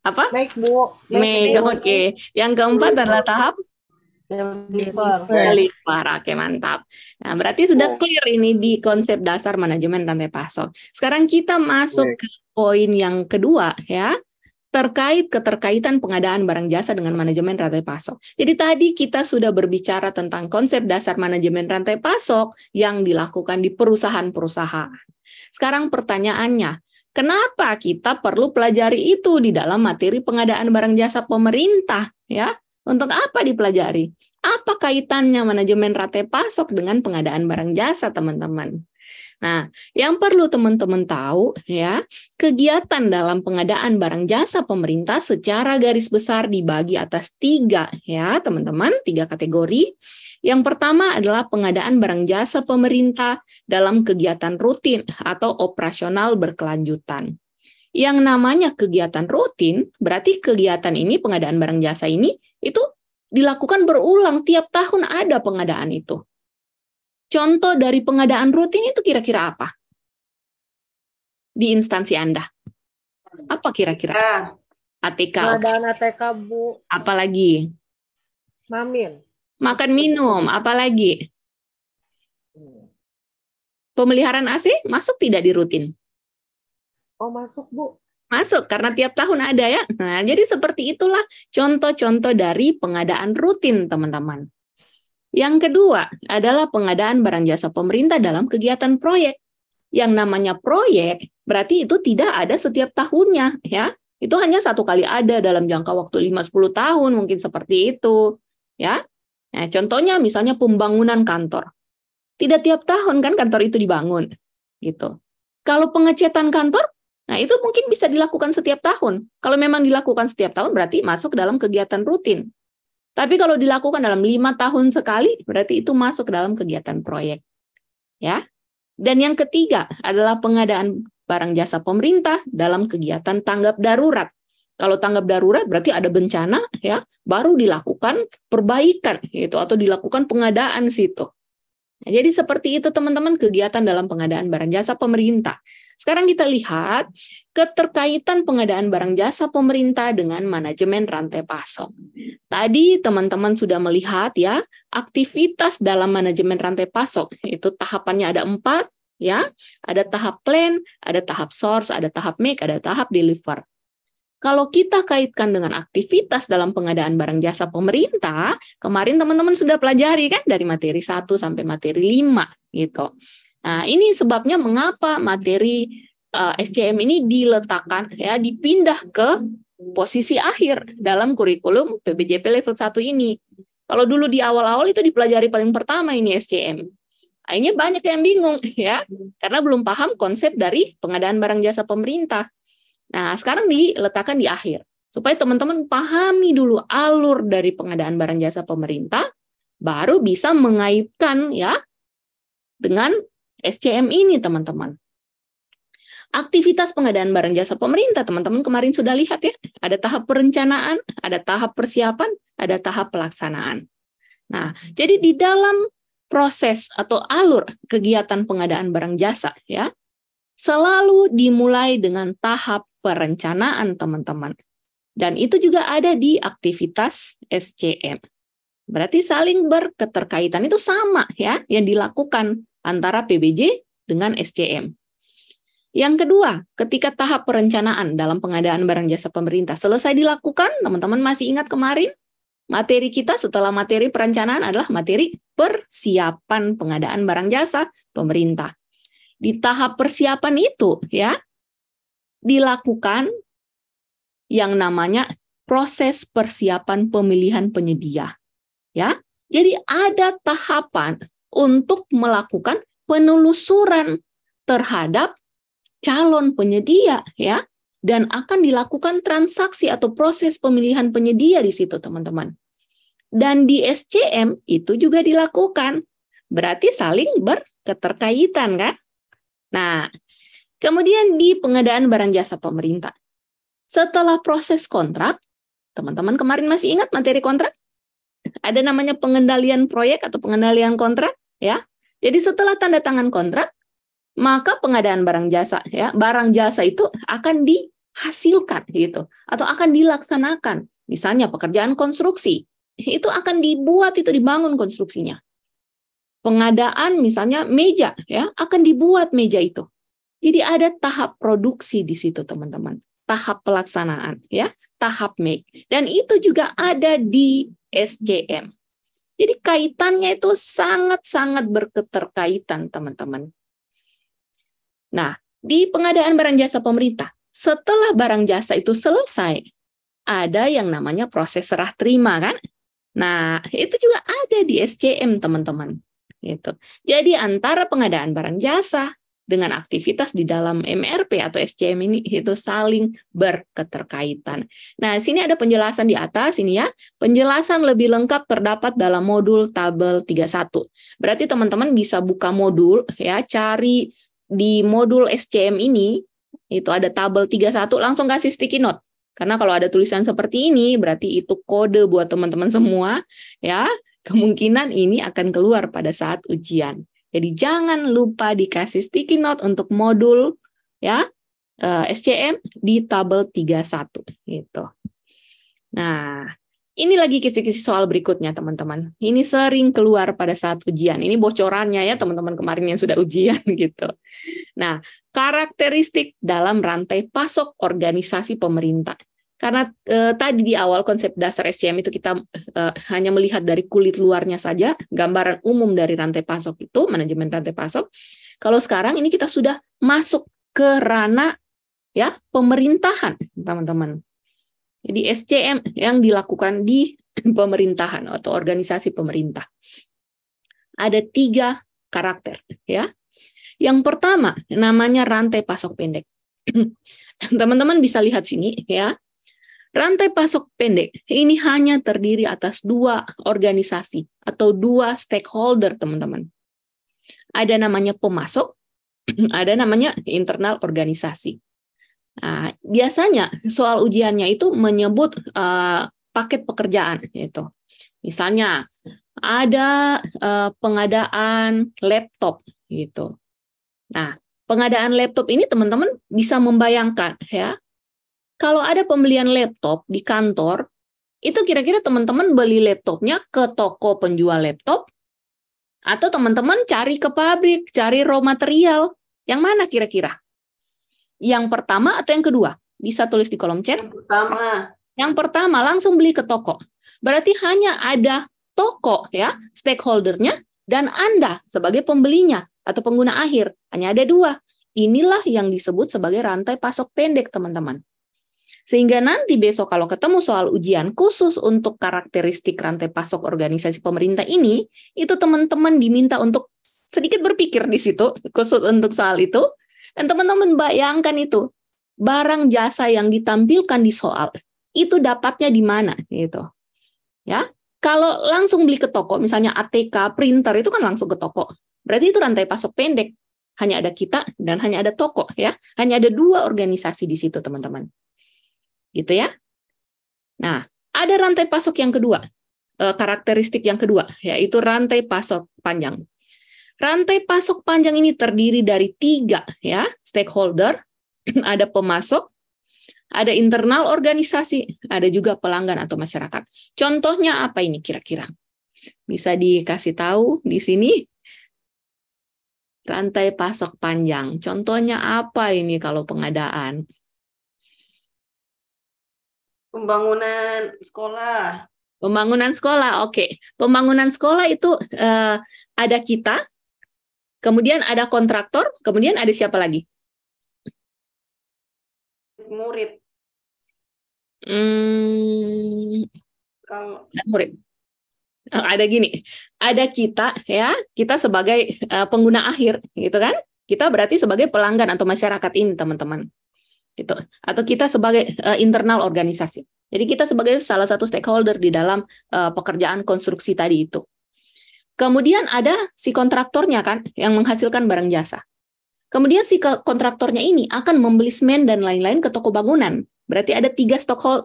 Apa? Make, Bu. Make, oke. Yang keempat adalah tahap? Deliver. Oke, mantap. Nah, berarti sudah clear ini di konsep dasar manajemen rantai pasok. Sekarang kita masuk ke poin yang kedua ya, terkait keterkaitan pengadaan barang jasa dengan manajemen rantai pasok. Jadi tadi kita sudah berbicara tentang konsep dasar manajemen rantai pasok yang dilakukan di perusahaan-perusahaan. Sekarang pertanyaannya, kenapa kita perlu pelajari itu di dalam materi pengadaan barang jasa pemerintah ya? Untuk apa dipelajari? Apa kaitannya manajemen rantai pasok dengan pengadaan barang jasa, teman-teman? Nah, yang perlu teman-teman tahu ya, kegiatan dalam pengadaan barang jasa pemerintah secara garis besar dibagi atas 3 ya, teman-teman, 3 kategori. Yang pertama adalah pengadaan barang jasa pemerintah dalam kegiatan rutin atau operasional berkelanjutan. Yang namanya kegiatan rutin, berarti kegiatan ini, pengadaan barang jasa ini, itu dilakukan berulang, tiap tahun ada pengadaan itu. Contoh dari pengadaan rutin itu kira-kira apa? Di instansi Anda. Apa kira-kira? ATK. Pengadaan ATK, Bu. Apalagi? Mamin. Makan minum, apalagi? Pemeliharaan AC masuk tidak di rutin? Oh, masuk, Bu. Masuk, karena tiap tahun ada ya. Nah, jadi seperti itulah contoh-contoh dari pengadaan rutin, teman-teman. Yang kedua adalah pengadaan barang jasa pemerintah dalam kegiatan proyek. Yang namanya proyek, berarti itu tidak ada setiap tahunnya, ya. Itu hanya satu kali ada dalam jangka waktu 5-10 tahun, mungkin seperti itu. Ya. Nah, contohnya misalnya pembangunan kantor. Tidak tiap tahun kan kantor itu dibangun. Gitu. Kalau pengecatan kantor, nah, itu mungkin bisa dilakukan setiap tahun. Kalau memang dilakukan setiap tahun, berarti masuk dalam kegiatan rutin. Tapi kalau dilakukan dalam 5 tahun sekali, berarti itu masuk dalam kegiatan proyek. Ya. Dan yang ketiga adalah pengadaan barang jasa pemerintah dalam kegiatan tanggap darurat. Kalau tanggap darurat berarti ada bencana, ya, baru dilakukan perbaikan, gitu, atau dilakukan pengadaan situ. Nah, jadi seperti itu teman-teman kegiatan dalam pengadaan barang jasa pemerintah. Sekarang kita lihat keterkaitan pengadaan barang jasa pemerintah dengan manajemen rantai pasok. Tadi teman-teman sudah melihat ya aktivitas dalam manajemen rantai pasok. Itu tahapannya ada 4 ya. Ada tahap plan, ada tahap source, ada tahap make, ada tahap deliver. Kalau kita kaitkan dengan aktivitas dalam pengadaan barang jasa pemerintah, kemarin teman-teman sudah pelajari kan dari materi 1 sampai materi 5 gitu. Nah, ini sebabnya mengapa materi SCM ini diletakkan ya dipindah ke posisi akhir dalam kurikulum PBJP level 1 ini. Kalau dulu di awal-awal itu dipelajari paling pertama ini SCM. Akhirnya banyak yang bingung ya karena belum paham konsep dari pengadaan barang jasa pemerintah. Nah, sekarang diletakkan di akhir. Supaya teman-teman pahami dulu alur dari pengadaan barang jasa pemerintah, baru bisa mengaitkan ya dengan SCM ini, teman-teman. Aktivitas pengadaan barang jasa pemerintah, teman-teman kemarin sudah lihat ya, ada tahap perencanaan, ada tahap persiapan, ada tahap pelaksanaan. Nah, jadi di dalam proses atau alur kegiatan pengadaan barang jasa ya, selalu dimulai dengan tahap perencanaan, teman-teman. Dan itu juga ada di aktivitas SCM. Berarti saling berketerkaitan, itu sama ya yang dilakukan antara PBJ dengan SCM. Yang kedua, ketika tahap perencanaan dalam pengadaan barang jasa pemerintah selesai dilakukan, teman-teman masih ingat kemarin, materi kita setelah materi perencanaan adalah materi persiapan pengadaan barang jasa pemerintah. Di tahap persiapan itu ya, dilakukan yang namanya proses persiapan pemilihan penyedia. Ya, jadi ada tahapan untuk melakukan penelusuran terhadap calon penyedia ya, dan akan dilakukan transaksi atau proses pemilihan penyedia di situ, teman-teman. Dan di SCM itu juga dilakukan. Berarti saling berketerkaitan kan? Nah, kemudian di pengadaan barang jasa pemerintah. Setelah proses kontrak, teman-teman kemarin masih ingat materi kontrak? Ada namanya pengendalian proyek atau pengendalian kontrak ya. Jadi setelah tanda tangan kontrak, maka pengadaan barang jasa ya, barang jasa itu akan dihasilkan gitu atau akan dilaksanakan. Misalnya pekerjaan konstruksi, itu akan dibuat, itu dibangun konstruksinya. Pengadaan misalnya meja ya, akan dibuat meja itu. Jadi ada tahap produksi di situ, teman-teman. Tahap pelaksanaan ya, tahap make. Dan itu juga ada di SCM. Jadi kaitannya itu sangat-sangat berketerkaitan, teman-teman. Nah, di pengadaan barang jasa pemerintah, setelah barang jasa itu selesai, ada yang namanya proses serah terima kan? Nah, itu juga ada di SCM, teman-teman. Gitu. Jadi antara pengadaan barang jasa dengan aktivitas di dalam MRP atau SCM ini itu saling berketerkaitan. Nah, sini ada penjelasan di atas ini ya. Penjelasan lebih lengkap terdapat dalam modul tabel 31. Berarti teman-teman bisa buka modul ya, cari di modul SCM ini itu ada tabel 31, langsung kasih sticky note. Karena kalau ada tulisan seperti ini berarti itu kode buat teman-teman semua ya. Kemungkinan ini akan keluar pada saat ujian. Jadi jangan lupa dikasih sticky note untuk modul ya SCM di tabel 31 gitu. Nah, ini lagi kisi-kisi soal berikutnya, teman-teman. Ini sering keluar pada saat ujian. Ini bocorannya ya, teman-teman kemarin yang sudah ujian gitu. Nah, karakteristik dalam rantai pasok organisasi pemerintah. Karena tadi di awal konsep dasar SCM itu kita hanya melihat dari kulit luarnya saja, gambaran umum dari rantai pasok itu, manajemen rantai pasok. Kalau sekarang ini kita sudah masuk ke ranah ya pemerintahan, teman-teman. Jadi SCM yang dilakukan di pemerintahan atau organisasi pemerintah. Ada 3 karakter ya. Yang pertama namanya rantai pasok pendek. Teman-teman bisa lihat sini ya. Rantai pasok pendek ini hanya terdiri atas 2 organisasi atau 2 stakeholder, teman-teman. Ada namanya pemasok, ada namanya internal organisasi. Nah, biasanya soal ujiannya itu menyebut paket pekerjaan itu. Misalnya ada pengadaan laptop gitu. Nah, pengadaan laptop ini teman-teman bisa membayangkan ya. Kalau ada pembelian laptop di kantor, itu kira-kira teman-teman beli laptopnya ke toko penjual laptop, atau teman-teman cari ke pabrik, cari raw material. Yang mana kira-kira? Yang pertama atau yang kedua? Bisa tulis di kolom chat. Yang pertama. Yang pertama, langsung beli ke toko. Berarti hanya ada toko ya, stakeholdernya, dan Anda sebagai pembelinya atau pengguna akhir. Hanya ada 2. Inilah yang disebut sebagai rantai pasok pendek, teman-teman. Sehingga nanti besok kalau ketemu soal ujian khusus untuk karakteristik rantai pasok organisasi pemerintah ini, itu teman-teman diminta untuk sedikit berpikir di situ, khusus untuk soal itu. Dan teman-teman bayangkan itu, barang jasa yang ditampilkan di soal, itu dapatnya di mana gitu. Ya. Kalau langsung beli ke toko, misalnya ATK, printer itu kan langsung ke toko. Berarti itu rantai pasok pendek. Hanya ada kita dan hanya ada toko ya. Hanya ada 2 organisasi di situ, teman-teman. Gitu ya. Nah, ada rantai pasok yang kedua. Karakteristik yang kedua, yaitu rantai pasok panjang. Rantai pasok panjang ini terdiri dari 3 ya, stakeholder, ada pemasok, ada internal organisasi, ada juga pelanggan atau masyarakat. Contohnya apa ini kira-kira? Bisa dikasih tahu di sini? Rantai pasok panjang. Contohnya apa ini kalau pengadaan? Pembangunan sekolah. Pembangunan sekolah, oke. Pembangunan sekolah itu ada kita, kemudian ada kontraktor, kemudian ada siapa lagi? Murid. Kalau Ada murid. Ada gini, ada kita ya, kita sebagai pengguna akhir, gitu kan? Kita berarti sebagai pelanggan atau masyarakat ini, teman-teman. Gitu. Atau kita sebagai internal organisasi. Jadi kita sebagai salah satu stakeholder di dalam pekerjaan konstruksi tadi itu. Kemudian ada si kontraktornya kan, yang menghasilkan barang jasa. Kemudian si kontraktornya ini akan membeli semen dan lain-lain ke toko bangunan. Berarti ada 3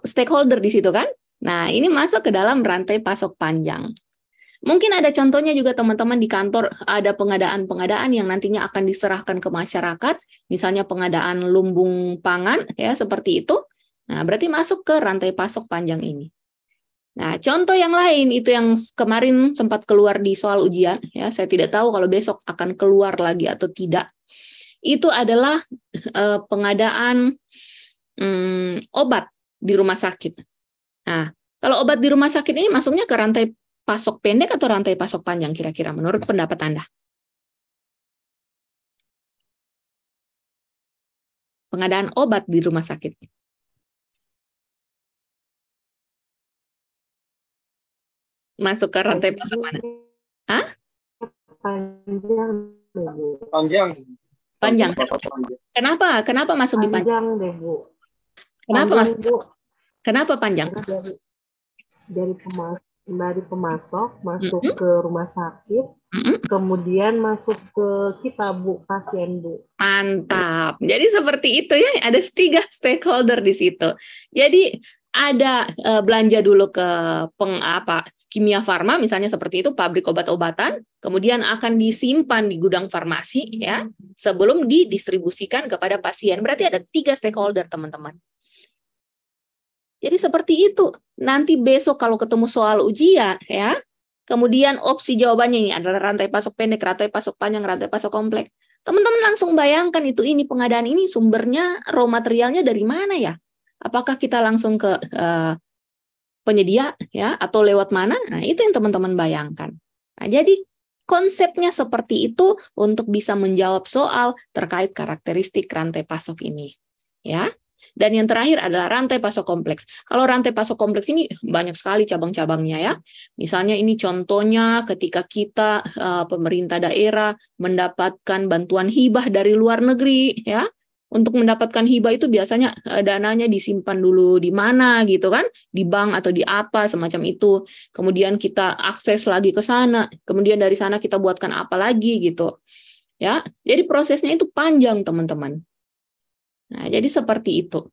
stakeholder di situ kan? Nah, ini masuk ke dalam rantai pasok panjang. Mungkin ada contohnya juga teman-teman di kantor, ada pengadaan-pengadaan yang nantinya akan diserahkan ke masyarakat, misalnya pengadaan lumbung pangan, ya seperti itu. Nah, berarti masuk ke rantai pasok panjang ini. Nah, contoh yang lain itu yang kemarin sempat keluar di soal ujian, ya saya tidak tahu kalau besok akan keluar lagi atau tidak. Itu adalah pengadaan obat di rumah sakit. Nah, kalau obat di rumah sakit ini masuknya ke rantai pasok pendek atau rantai pasok panjang kira-kira menurut pendapat Anda? Pengadaan obat di rumah sakit. Masuk ke rantai pasok mana? Hah? Panjang deh, Bu. Panjang. Kenapa? Kenapa masuk di panjang? Panjang deh, Bu. Kenapa Panjang, masuk? Bu. Kenapa panjang? Dari pemasok masuk ke rumah sakit, kemudian masuk ke kita, Bu, pasien, Bu. Mantap. Jadi seperti itu ya, ada 3 stakeholder di situ. Jadi ada belanja dulu ke kimia farma, misalnya seperti itu, pabrik obat-obatan, kemudian akan disimpan di gudang farmasi ya, sebelum didistribusikan kepada pasien. Berarti ada 3 stakeholder, teman-teman. Jadi seperti itu. Nanti besok kalau ketemu soal ujian ya, kemudian opsi jawabannya ini adalah rantai pasok pendek, rantai pasok panjang, rantai pasok kompleks. Teman-teman langsung bayangkan ini pengadaan ini sumbernya, raw materialnya dari mana ya? Apakah kita langsung ke penyedia ya atau lewat mana? Nah, itu yang teman-teman bayangkan. Nah, jadi konsepnya seperti itu untuk bisa menjawab soal terkait karakteristik rantai pasok ini. Ya. Dan yang terakhir adalah rantai pasok kompleks. Kalau rantai pasok kompleks ini banyak sekali cabang-cabangnya ya. Misalnya ini contohnya ketika kita pemerintah daerah mendapatkan bantuan hibah dari luar negeri ya. Untuk mendapatkan hibah itu biasanya dananya disimpan dulu di mana gitu kan, di bank atau di apa semacam itu. Kemudian kita akses lagi ke sana, kemudian dari sana kita buatkan apa lagi gitu. Ya. Jadi prosesnya itu panjang, teman-teman. Nah, jadi seperti itu.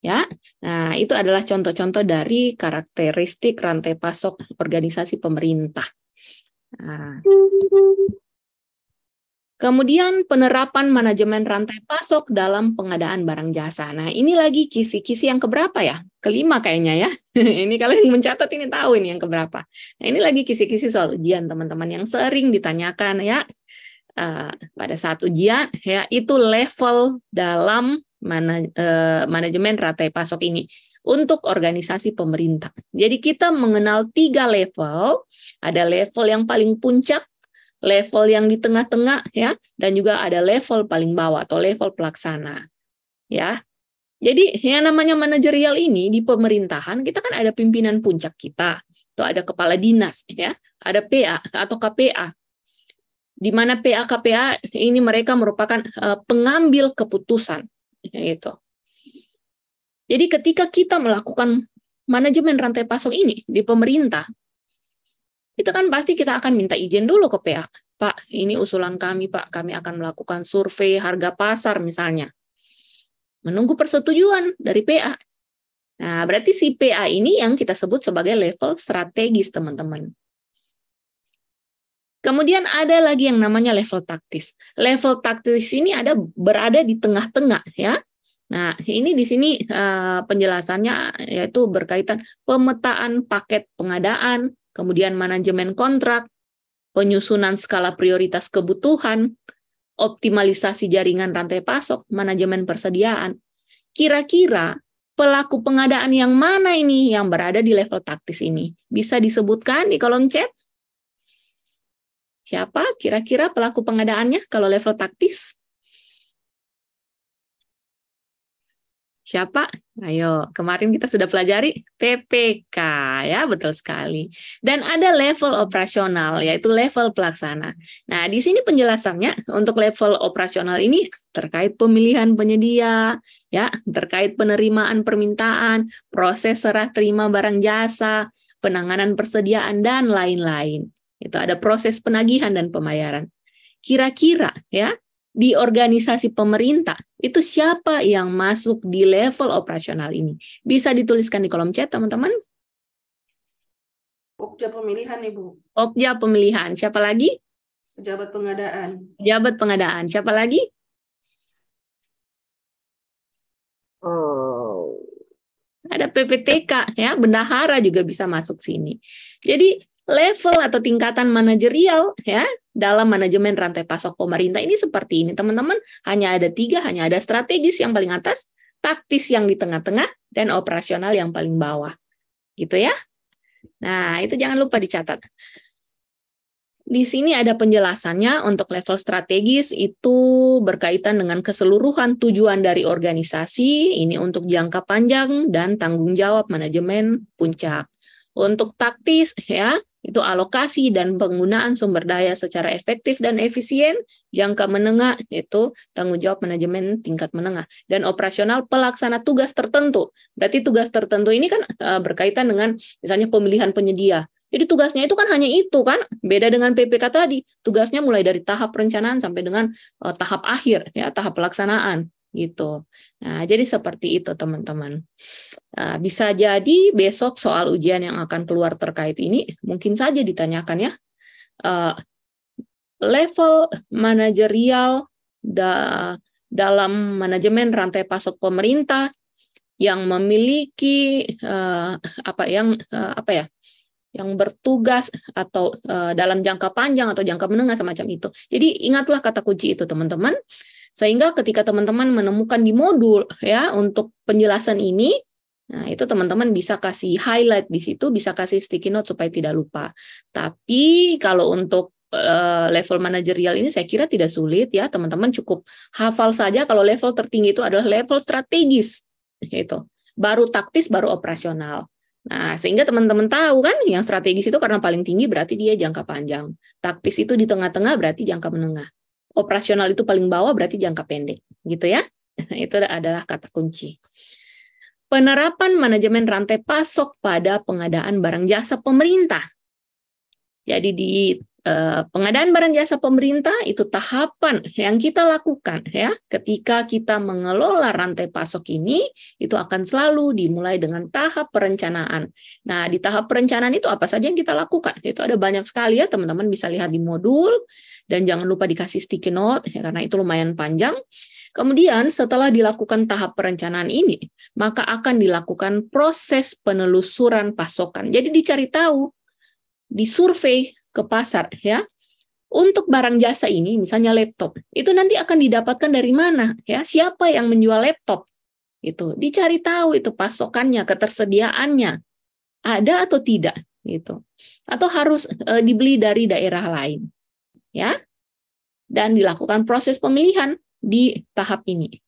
Ya. Nah, itu adalah contoh-contoh dari karakteristik rantai pasok organisasi pemerintah. Nah. Kemudian penerapan manajemen rantai pasok dalam pengadaan barang jasa. Nah, ini lagi kisi-kisi yang keberapa ya? Kelima kayaknya ya. Ini kalau yang mencatat ini tahu ini yang keberapa. Nah, ini lagi kisi-kisi soal ujian, teman-teman, yang sering ditanyakan ya. Pada saat ujian ya, itu level dalam manajemen rantai pasok ini untuk organisasi pemerintah. Jadi kita mengenal 3 level, ada level yang paling puncak, level yang di tengah-tengah ya, dan juga ada level paling bawah atau level pelaksana. Ya. Jadi yang namanya manajerial ini di pemerintahan kita kan ada pimpinan puncak kita. Itu ada kepala dinas ya, ada PA atau KPA. Di mana PA KPA ini mereka merupakan pengambil keputusan gitu. Jadi ketika kita melakukan manajemen rantai pasok ini di pemerintah, itu kan pasti kita akan minta izin dulu ke PA. Pak, ini usulan kami, Pak. Kami akan melakukan survei harga pasar misalnya. Menunggu persetujuan dari PA. Nah, berarti si PA ini yang kita sebut sebagai level strategis, teman-teman. Kemudian ada lagi yang namanya level taktis. Level taktis ini berada di tengah-tengah, ya. Nah, ini di sini penjelasannya yaitu berkaitan pemetaan paket pengadaan, kemudian manajemen kontrak, penyusunan skala prioritas kebutuhan, optimalisasi jaringan rantai pasok, manajemen persediaan. Kira-kira pelaku pengadaan yang mana ini yang berada di level taktis ini? Bisa disebutkan di kolom chat? Siapa kira-kira pelaku pengadaannya kalau level taktis? Siapa? Ayo, kemarin kita sudah pelajari PPK, ya, betul sekali. Dan ada level operasional, yaitu level pelaksana. Nah, di sini penjelasannya untuk level operasional ini terkait pemilihan penyedia, ya, terkait penerimaan permintaan, proses serah terima barang jasa, penanganan persediaan, dan lain-lain. Itu ada proses penagihan dan pembayaran. Kira-kira, ya, di organisasi pemerintah, itu siapa yang masuk di level operasional ini? Bisa dituliskan di kolom chat, teman-teman. Pokja pemilihan, Ibu. Pokja pemilihan. Siapa lagi? Pejabat pengadaan. Pejabat pengadaan. Siapa lagi? Ada PPTK, ya, bendahara juga bisa masuk sini. Jadi level atau tingkatan manajerial, ya, dalam manajemen rantai pasok pemerintah ini seperti ini, teman-teman. Hanya ada 3, hanya ada strategis yang paling atas, taktis yang di tengah-tengah, dan operasional yang paling bawah. Gitu ya. Nah, itu jangan lupa dicatat. Di sini ada penjelasannya untuk level strategis itu berkaitan dengan keseluruhan tujuan dari organisasi, ini untuk jangka panjang dan tanggung jawab manajemen puncak. Untuk taktis, ya, itu alokasi dan penggunaan sumber daya secara efektif dan efisien. Jangka menengah itu tanggung jawab manajemen tingkat menengah. Dan operasional pelaksana tugas tertentu. Berarti tugas tertentu ini kan berkaitan dengan misalnya pemilihan penyedia. Jadi tugasnya itu kan hanya itu kan, beda dengan PPK tadi. Tugasnya mulai dari tahap perencanaan sampai dengan tahap akhir, ya, tahap pelaksanaan gitu. Nah, jadi seperti itu teman-teman. Bisa jadi besok soal ujian yang akan keluar terkait ini mungkin saja ditanyakan, ya, level manajerial dalam manajemen rantai pasok pemerintah yang memiliki yang bertugas atau dalam jangka panjang atau jangka menengah semacam itu. Jadi ingatlah kata kunci itu teman-teman. Sehingga ketika teman-teman menemukan di modul, ya, untuk penjelasan ini, nah itu teman-teman bisa kasih highlight di situ, bisa kasih sticky note supaya tidak lupa. Tapi kalau untuk level manajerial ini saya kira tidak sulit, ya, teman-teman cukup hafal saja kalau level tertinggi itu adalah level strategis, gitu. Baru taktis, baru operasional. Nah, sehingga teman-teman tahu kan, yang strategis itu karena paling tinggi berarti dia jangka panjang. Taktis itu di tengah-tengah berarti jangka menengah. Operasional itu paling bawah berarti jangka pendek, gitu ya. Itu adalah kata kunci. Penerapan manajemen rantai pasok pada pengadaan barang jasa pemerintah. Jadi di pengadaan barang jasa pemerintah itu tahapan yang kita lakukan, ya, ketika kita mengelola rantai pasok ini itu akan selalu dimulai dengan tahap perencanaan. Nah, di tahap perencanaan itu apa saja yang kita lakukan? Itu ada banyak sekali, ya, teman-teman bisa lihat di modul. Dan jangan lupa dikasih sticky note, ya, karena itu lumayan panjang. Kemudian setelah dilakukan tahap perencanaan ini, maka akan dilakukan proses penelusuran pasokan. Jadi dicari tahu, disurvei ke pasar, ya. Untuk barang jasa ini, misalnya laptop, itu nanti akan didapatkan dari mana, ya? Siapa yang menjual laptop? Itu dicari tahu itu pasokannya, ketersediaannya, ada atau tidak, gitu. Atau harus dibeli dari daerah lain. Ya, dan dilakukan proses pemilihan di tahap ini.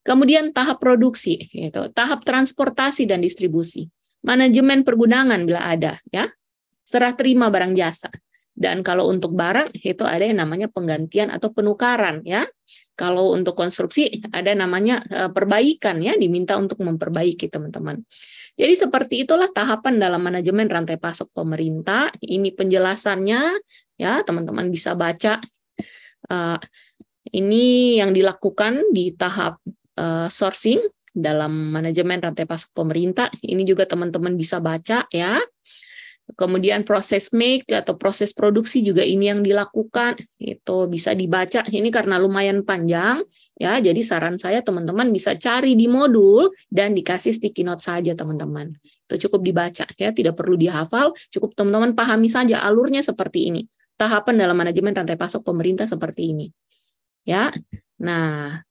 Kemudian tahap produksi, yaitu tahap transportasi dan distribusi, manajemen pergunangan bila ada, ya, serah terima barang jasa. Dan kalau untuk barang itu ada yang namanya penggantian atau penukaran ya. Kalau untuk konstruksi ada namanya perbaikan ya, diminta untuk memperbaiki teman-teman. Jadi seperti itulah tahapan dalam manajemen rantai pasok pemerintah. Ini penjelasannya ya, teman-teman bisa baca. Ini yang dilakukan di tahap sourcing dalam manajemen rantai pasok pemerintah. Ini juga teman-teman bisa baca ya. Kemudian proses make atau proses produksi juga ini yang dilakukan, itu bisa dibaca. Ini karena lumayan panjang ya, jadi saran saya teman-teman bisa cari di modul dan dikasih sticky note saja teman-teman. Itu cukup dibaca ya, tidak perlu dihafal, cukup teman-teman pahami saja alurnya seperti ini. Tahapan dalam manajemen rantai pasok pemerintah seperti ini. Ya. Nah,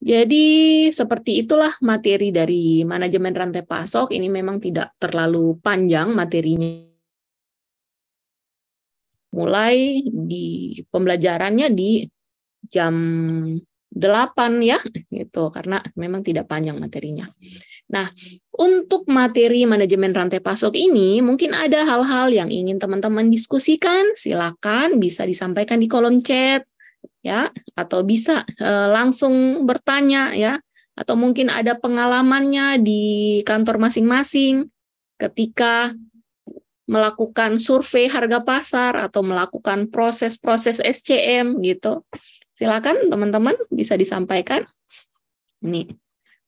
jadi seperti itulah materi dari manajemen rantai pasok. Ini memang tidak terlalu panjang materinya. Mulai di pembelajarannya di jam 8 ya, gitu, karena memang tidak panjang materinya. Nah, untuk materi manajemen rantai pasok ini, mungkin ada hal-hal yang ingin teman-teman diskusikan, silakan bisa disampaikan di kolom chat. Ya, atau bisa langsung bertanya ya, atau mungkin ada pengalamannya di kantor masing-masing ketika melakukan survei harga pasar atau melakukan proses-proses SCM gitu. Silakan teman-teman bisa disampaikan. Ini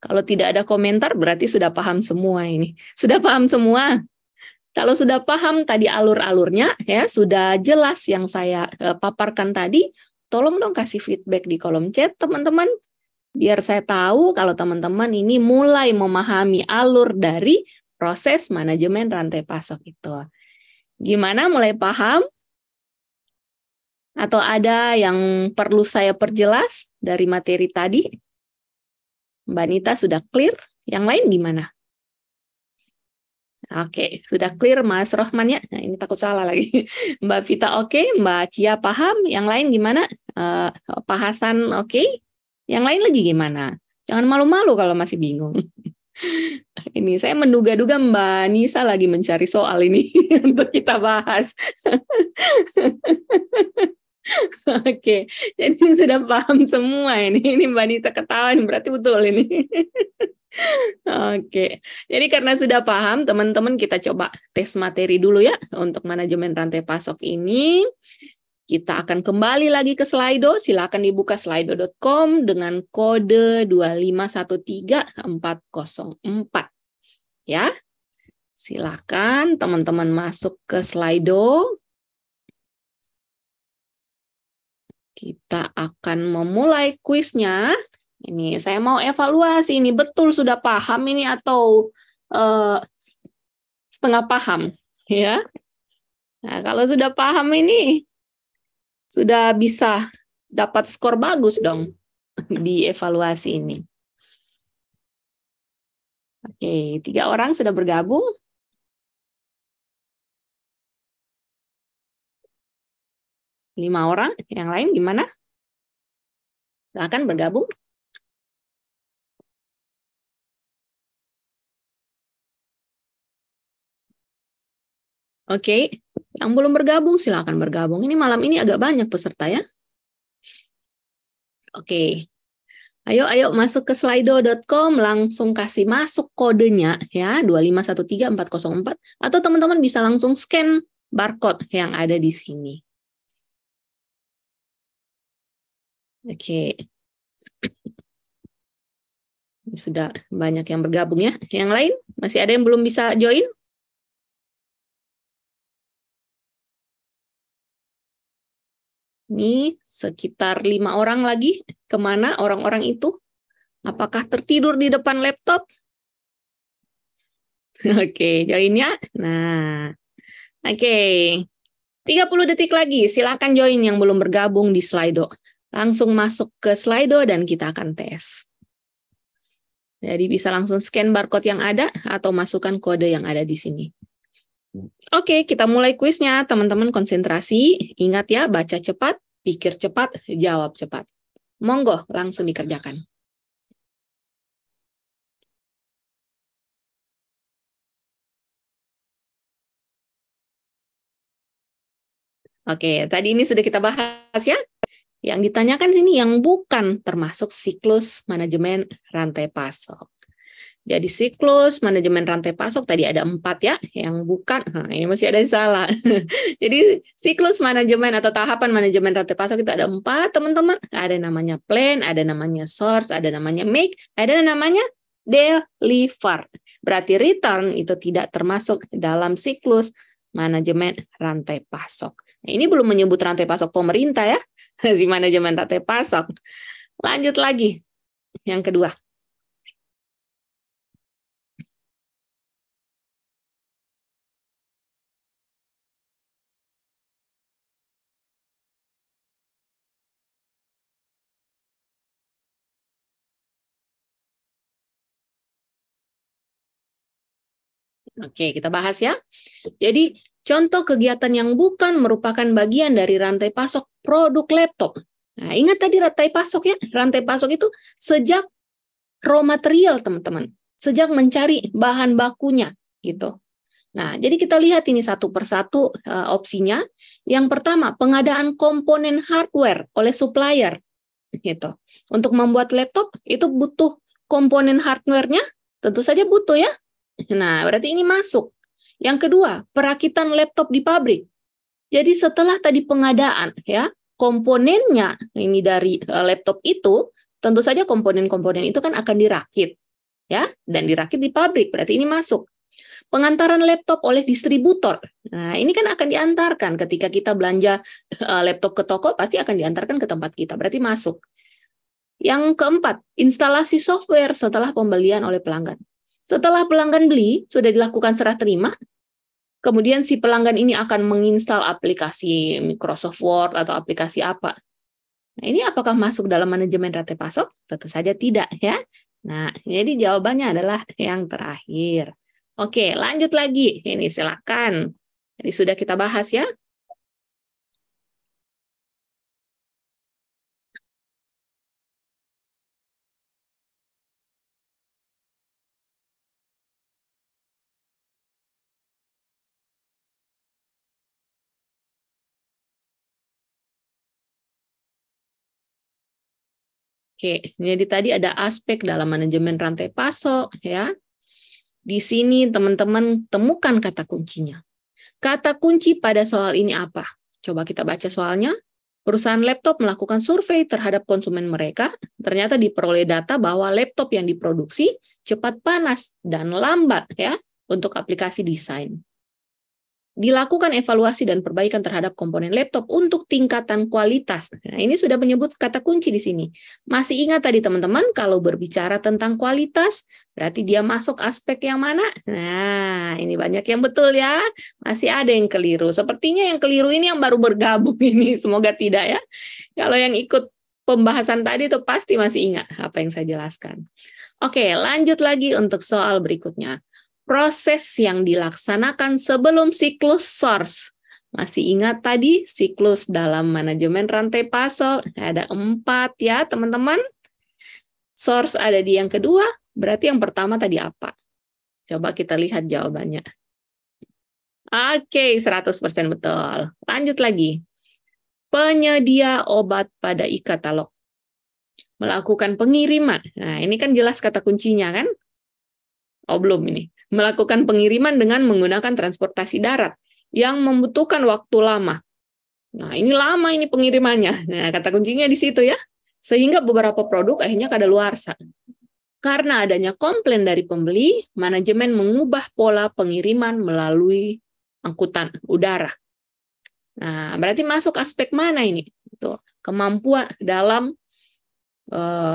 kalau tidak ada komentar berarti sudah paham semua ini. Sudah paham semua. Kalau sudah paham tadi alur-alurnya ya, sudah jelas yang saya paparkan tadi, tolong dong kasih feedback di kolom chat teman-teman, biar saya tahu kalau teman-teman ini mulai memahami alur dari proses manajemen rantai pasok itu. Gimana, mulai paham? Atau ada yang perlu saya perjelas dari materi tadi? Mbak Nita sudah clear? Yang lain gimana? Oke, sudah clear Mas Rohman ya? Nah, ini takut salah lagi. Mbak Vita oke, Mbak Cia paham, yang lain gimana? Pak Hasan oke? Yang lain lagi gimana? Jangan malu-malu kalau masih bingung. Ini saya menduga-duga Mbak Nisa lagi mencari soal ini untuk kita bahas. Oke, jadi sudah paham semua ini. Ini Mbak Nisa ketawa, berarti betul ini. Oke, jadi karena sudah paham, teman-teman kita coba tes materi dulu ya untuk manajemen rantai pasok ini. Kita akan kembali lagi ke Slido. Silakan dibuka slido.com dengan kode 2513404. Ya, silakan teman-teman masuk ke Slido. Kita akan memulai kuisnya. Ini saya mau evaluasi ini betul sudah paham ini atau setengah paham ya. Nah, kalau sudah paham ini sudah bisa dapat skor bagus dong di evaluasi ini. Oke, 3 orang sudah bergabung. Lima orang, yang lain gimana? Silakan bergabung. Oke, yang belum bergabung silakan bergabung. Ini malam ini agak banyak peserta ya. Oke. Ayo masuk ke slido.com, langsung kasih masuk kodenya ya, 2513404, atau teman-teman bisa langsung scan barcode yang ada di sini. Oke. Ini sudah banyak yang bergabung ya. Yang lain masih ada yang belum bisa join? Ini sekitar 5 orang lagi. Kemana orang-orang itu? Apakah tertidur di depan laptop? Oke, join ya. Nah, oke. 30 detik lagi. Silakan join yang belum bergabung di Slido. Langsung masuk ke Slido dan kita akan tes. Jadi bisa langsung scan barcode yang ada atau masukkan kode yang ada di sini. Oke, kita mulai kuisnya. Teman-teman konsentrasi. Ingat ya, baca cepat, pikir cepat, jawab cepat. Monggo, langsung dikerjakan. Oke, tadi ini sudah kita bahas ya. Yang ditanyakan sini yang bukan termasuk siklus manajemen rantai pasok. Jadi siklus manajemen rantai pasok tadi ada 4 ya, yang bukan, ini masih ada yang salah. Jadi siklus manajemen atau tahapan manajemen rantai pasok itu ada 4 teman-teman. Ada namanya plan, ada namanya source, ada namanya make, ada namanya deliver. Berarti return itu tidak termasuk dalam siklus manajemen rantai pasok. Nah, ini belum menyebut rantai pasok pemerintah ya, si manajemen rantai pasok. Lanjut lagi, yang kedua. Oke, kita bahas ya. Jadi, contoh kegiatan yang bukan merupakan bagian dari rantai pasok produk laptop. Nah, ingat tadi rantai pasok ya. Rantai pasok itu sejak raw material, teman-teman. Sejak mencari bahan bakunya, gitu. Nah, jadi kita lihat ini satu persatu opsinya. Yang pertama, pengadaan komponen hardware oleh supplier, gitu. Untuk membuat laptop, itu butuh komponen hardware-nya, tentu saja butuh ya. Nah, berarti ini masuk. Yang kedua, perakitan laptop di pabrik. Jadi setelah tadi pengadaan ya, komponennya ini dari laptop itu, tentu saja komponen-komponen itu kan akan dirakit ya, dan dirakit di pabrik. Berarti ini masuk. Pengantaran laptop oleh distributor. Nah, ini kan akan diantarkan ketika kita belanja laptop ke toko, pasti akan diantarkan ke tempat kita. Berarti masuk. Yang keempat, instalasi software setelah pembelian oleh pelanggan. Setelah pelanggan beli, sudah dilakukan serah terima, kemudian si pelanggan ini akan menginstal aplikasi Microsoft Word atau aplikasi apa. Nah, ini apakah masuk dalam manajemen rantai pasok? Tentu saja tidak ya. Nah, jadi jawabannya adalah yang terakhir. Oke, lanjut lagi. Ini silakan. Jadi sudah kita bahas ya. Oke, jadi tadi ada aspek dalam manajemen rantai pasok ya. Di sini teman-teman temukan kata kuncinya. Kata kunci pada soal ini apa? Coba kita baca soalnya. Perusahaan laptop melakukan survei terhadap konsumen mereka. Ternyata diperoleh data bahwa laptop yang diproduksi cepat panas dan lambat ya untuk aplikasi desain. Dilakukan evaluasi dan perbaikan terhadap komponen laptop untuk tingkatan kualitas. Nah, ini sudah menyebut kata kunci di sini. Masih ingat tadi teman-teman, kalau berbicara tentang kualitas, berarti dia masuk aspek yang mana? Nah, ini banyak yang betul ya. Masih ada yang keliru. Sepertinya yang keliru ini yang baru bergabung ini. Semoga tidak ya. Kalau yang ikut pembahasan tadi itu pasti masih ingat apa yang saya jelaskan. Oke, lanjut lagi untuk soal berikutnya. Proses yang dilaksanakan sebelum siklus source. Masih ingat tadi siklus dalam manajemen rantai pasok? Ada 4 ya teman-teman. Source ada di yang kedua, berarti yang pertama tadi apa? Coba kita lihat jawabannya. Oke, 100% betul. Lanjut lagi. Penyedia obat pada e-katalog. Melakukan pengiriman. Nah, ini kan jelas kata kuncinya kan? Oh, belum ini. Melakukan pengiriman dengan menggunakan transportasi darat yang membutuhkan waktu lama. Nah, ini lama ini pengirimannya. Nah, kata kuncinya di situ ya. Sehingga beberapa produk akhirnya kadaluarsa. Karena adanya komplain dari pembeli, manajemen mengubah pola pengiriman melalui angkutan udara. Nah, berarti masuk aspek mana ini? Itu kemampuan dalam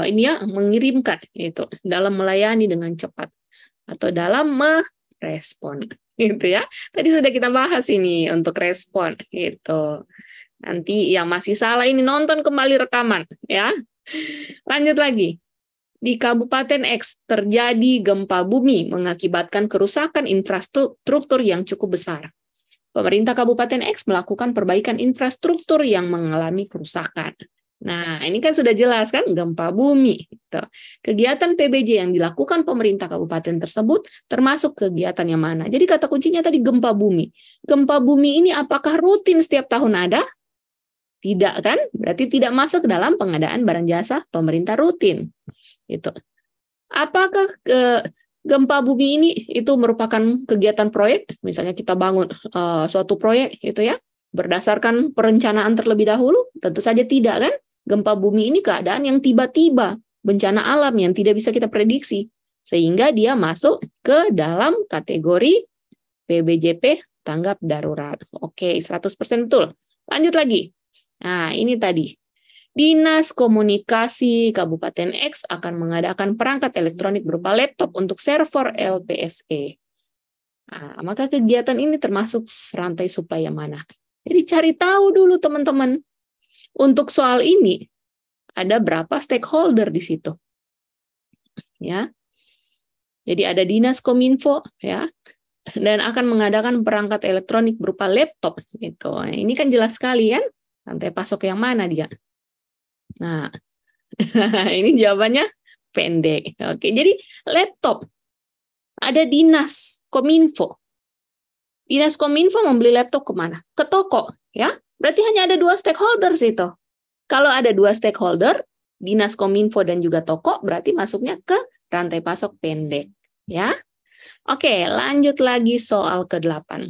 ini ya mengirimkan itu, dalam melayani dengan cepat. Atau dalam merespon gitu ya. Tadi sudah kita bahas ini untuk respon gitu. Nanti yang masih salah ini nonton kembali rekaman ya. Lanjut lagi. Di Kabupaten X terjadi gempa bumi mengakibatkan kerusakan infrastruktur yang cukup besar. Pemerintah Kabupaten X melakukan perbaikan infrastruktur yang mengalami kerusakan. Nah, ini kan sudah jelas kan, gempa bumi. Gitu. Kegiatan PBJ yang dilakukan pemerintah kabupaten tersebut termasuk kegiatan yang mana? Jadi kata kuncinya tadi gempa bumi. Gempa bumi ini apakah rutin setiap tahun ada? Tidak kan? Berarti tidak masuk dalam pengadaan barang jasa pemerintah rutin. Itu. Apakah gempa bumi ini itu merupakan kegiatan proyek? Misalnya kita bangun suatu proyek itu ya, berdasarkan perencanaan terlebih dahulu? Tentu saja tidak kan? Gempa bumi ini keadaan yang tiba-tiba, bencana alam yang tidak bisa kita prediksi. Sehingga dia masuk ke dalam kategori PBJP tanggap darurat. Oke, 100% betul. Lanjut lagi. Nah, ini tadi. Dinas Komunikasi Kabupaten X akan mengadakan perangkat elektronik berupa laptop untuk server LPSE. Nah, maka kegiatan ini termasuk rantai supply yang mana? Jadi cari tahu dulu teman-teman. Untuk soal ini, ada berapa stakeholder di situ? Ya. Jadi ada Dinas Kominfo ya, dan akan mengadakan perangkat elektronik berupa laptop gitu. Nah, ini kan jelas sekali kan, rantai pasok yang mana dia? Nah, ini jawabannya pendek. Oke, jadi laptop ada Dinas Kominfo. Dinas Kominfo membeli laptop kemana? Ke toko, ya. Berarti hanya ada 2 stakeholders itu. Kalau ada 2 stakeholder, Dinas Kominfo dan juga toko, berarti masuknya ke rantai pasok pendek, ya. Oke, lanjut lagi soal ke-8.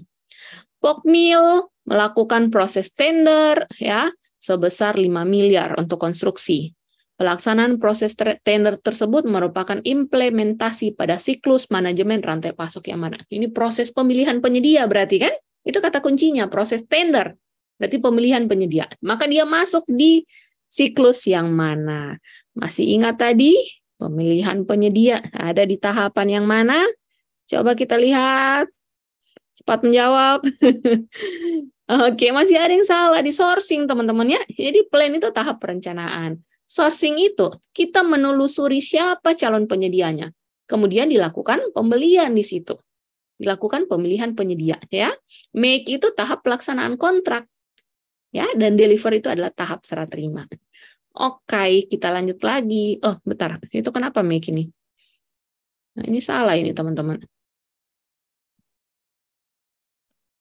Pokmil melakukan proses tender ya sebesar 5 miliar untuk konstruksi. Pelaksanaan proses tender tersebut merupakan implementasi pada siklus manajemen rantai pasok yang mana? Ini proses pemilihan penyedia berarti kan? Itu kata kuncinya, proses tender. Berarti pemilihan penyedia. Maka dia masuk di siklus yang mana? Masih ingat tadi? Pemilihan penyedia ada di tahapan yang mana? Coba kita lihat. Cepat menjawab. Oke, masih ada yang salah di sourcing, teman-teman ya. Jadi plan itu tahap perencanaan. Sourcing itu kita menelusuri siapa calon penyedianya. Kemudian dilakukan pembelian di situ. Dilakukan pemilihan penyedia ya. Make itu tahap pelaksanaan kontrak. Ya, dan deliver itu adalah tahap serah terima. Oke, kita lanjut lagi. Oh, bentar. Itu kenapa make ini? Nah, ini salah ini, teman-teman.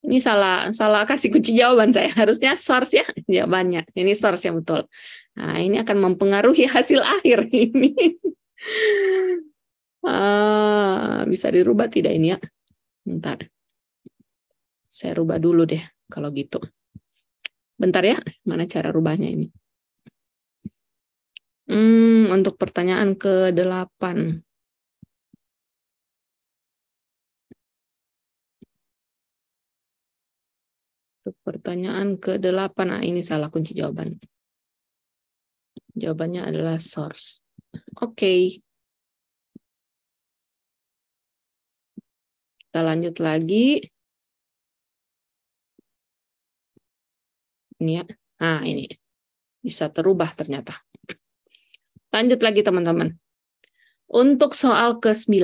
Ini salah kasih kunci jawaban saya. Harusnya source ya jawabannya. Ini source yang betul. Nah, ini akan mempengaruhi hasil akhir ini. Bisa dirubah tidak ini ya? Bentar. Saya rubah dulu deh kalau gitu. Bentar ya, mana cara rubahnya ini? Untuk pertanyaan ke-8. Untuk pertanyaan ke-8, nah ini salah kunci jawaban. Jawabannya adalah source. Oke. Kita lanjut lagi. Ini ya. Nah, ini. Bisa terubah ternyata. Lanjut lagi teman-teman. Untuk soal ke-9.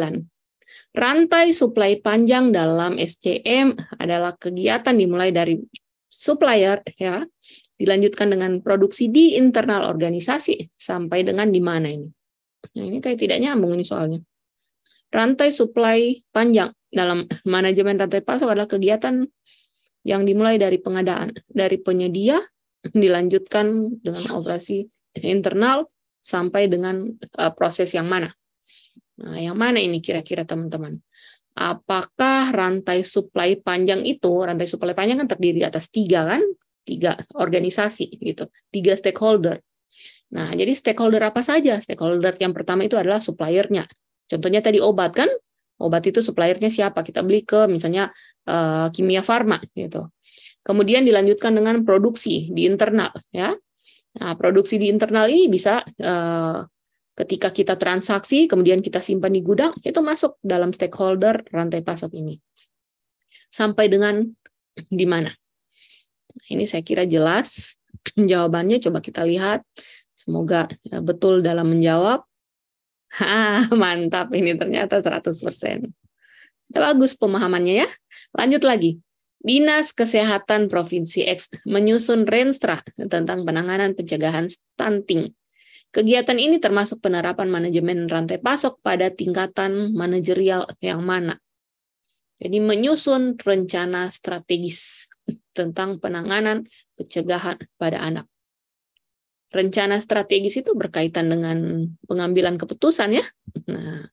Rantai suplai panjang dalam SCM adalah kegiatan dimulai dari supplier ya, dilanjutkan dengan produksi di internal organisasi sampai dengan di mana ini. Nah, ini kayak tidak nyambung ini soalnya. Rantai suplai panjang dalam manajemen rantai pasok adalah kegiatan yang dimulai dari pengadaan dari penyedia, dilanjutkan dengan operasi internal sampai dengan proses yang mana. Nah, yang mana ini kira-kira teman-teman? Apakah rantai suplai panjang itu, rantai suplai panjang kan terdiri atas 3 kan? 3 organisasi gitu, 3 stakeholder. Nah, jadi stakeholder apa saja? Stakeholder yang pertama itu adalah suppliernya. Contohnya tadi obat kan? Obat itu suppliernya siapa? Kita beli ke misalnya Kimia Farma gitu. Kemudian dilanjutkan dengan produksi di internal ya. Nah, produksi di internal ini bisa ketika kita transaksi kemudian kita simpan di gudang, itu masuk dalam stakeholder rantai pasok ini. Sampai dengan di mana? Ini saya kira jelas jawabannya, coba kita lihat. Semoga betul dalam menjawab. Mantap, ini ternyata 100%. Sudah bagus pemahamannya ya. Lanjut lagi. Dinas Kesehatan Provinsi X menyusun Renstra tentang penanganan pencegahan stunting. Kegiatan ini termasuk penerapan manajemen rantai pasok pada tingkatan manajerial yang mana. Jadi menyusun rencana strategis tentang penanganan pencegahan pada anak. Rencana strategis itu berkaitan dengan pengambilan keputusan ya. Nah,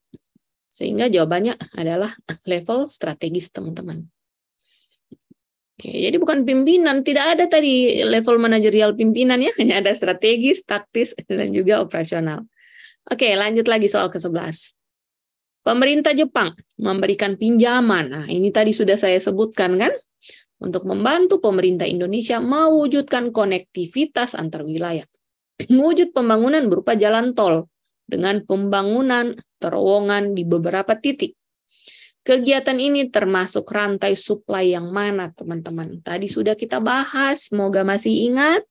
sehingga jawabannya adalah level strategis, teman-teman. Oke, jadi bukan pimpinan, tidak ada tadi level manajerial pimpinan ya, hanya ada strategis, taktis, dan juga operasional. Oke, lanjut lagi soal ke-11. Pemerintah Jepang memberikan pinjaman. Nah, ini tadi sudah saya sebutkan kan, untuk membantu pemerintah Indonesia mewujudkan konektivitas antar wilayah. Mewujud pembangunan berupa jalan tol dengan pembangunan terowongan di beberapa titik. Kegiatan ini termasuk rantai supply yang mana, teman-teman? Tadi sudah kita bahas, semoga masih ingat.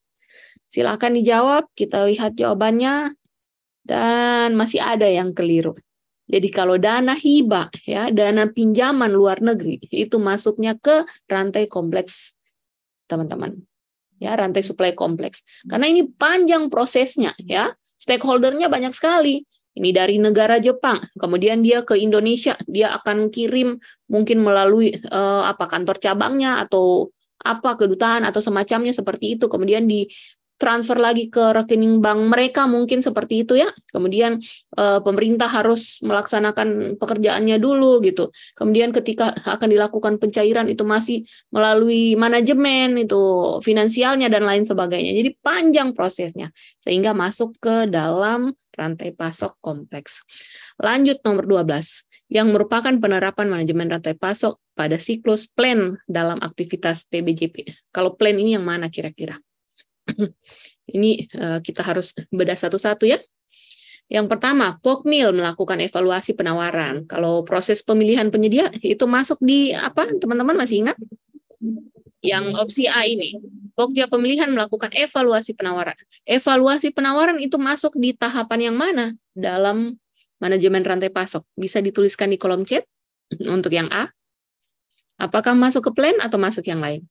Silakan dijawab, kita lihat jawabannya. Dan masih ada yang keliru. Jadi kalau dana hibah, ya, dana pinjaman luar negeri, itu masuknya ke rantai kompleks, teman-teman. Ya, rantai supply kompleks. Karena ini panjang prosesnya, ya. Stakeholder-nya banyak sekali. Ini dari negara Jepang, kemudian dia ke Indonesia, dia akan kirim mungkin melalui kantor cabangnya atau kedutaan atau semacamnya seperti itu. Kemudian ditransfer lagi ke rekening bank mereka mungkin seperti itu ya. Kemudian pemerintah harus melaksanakan pekerjaannya dulu gitu. Kemudian ketika akan dilakukan pencairan itu masih melalui manajemen itu finansialnya dan lain sebagainya. Jadi panjang prosesnya sehingga masuk ke dalam rantai pasok kompleks. Lanjut nomor 12 yang merupakan penerapan manajemen rantai pasok pada siklus plan dalam aktivitas PBJP. Kalau plan ini yang mana kira-kira? Ini kita harus bedah satu-satu ya. Yang pertama, Pokmil melakukan evaluasi penawaran. Kalau proses pemilihan penyedia itu masuk di apa? Teman-teman masih ingat? Yang opsi A ini. Pokja pemilihan melakukan evaluasi penawaran. Evaluasi penawaran itu masuk di tahapan yang mana dalam manajemen rantai pasok? Bisa dituliskan di kolom chat untuk yang A. Apakah masuk ke plan atau masuk yang lain?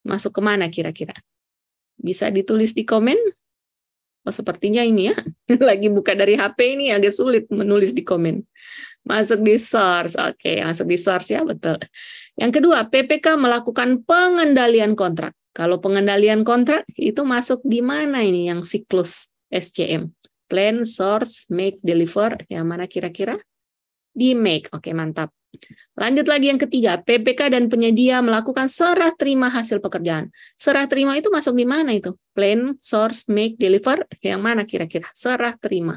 Masuk ke mana kira-kira? Bisa ditulis di komen? Oh, sepertinya ini ya. Lagi buka dari HP ini agak sulit menulis di komen. Masuk di source. Oke, masuk di source ya, betul. Yang kedua, PPK melakukan pengendalian kontrak. Kalau pengendalian kontrak itu masuk di mana ini yang siklus SCM? Plan, source, make, deliver. Yang mana kira-kira? Di make. Oke, mantap. Lanjut lagi yang ketiga, PPK dan penyedia melakukan serah terima hasil pekerjaan. Serah terima itu masuk di mana itu? Plan, source, make, deliver. Yang mana kira-kira? Serah terima.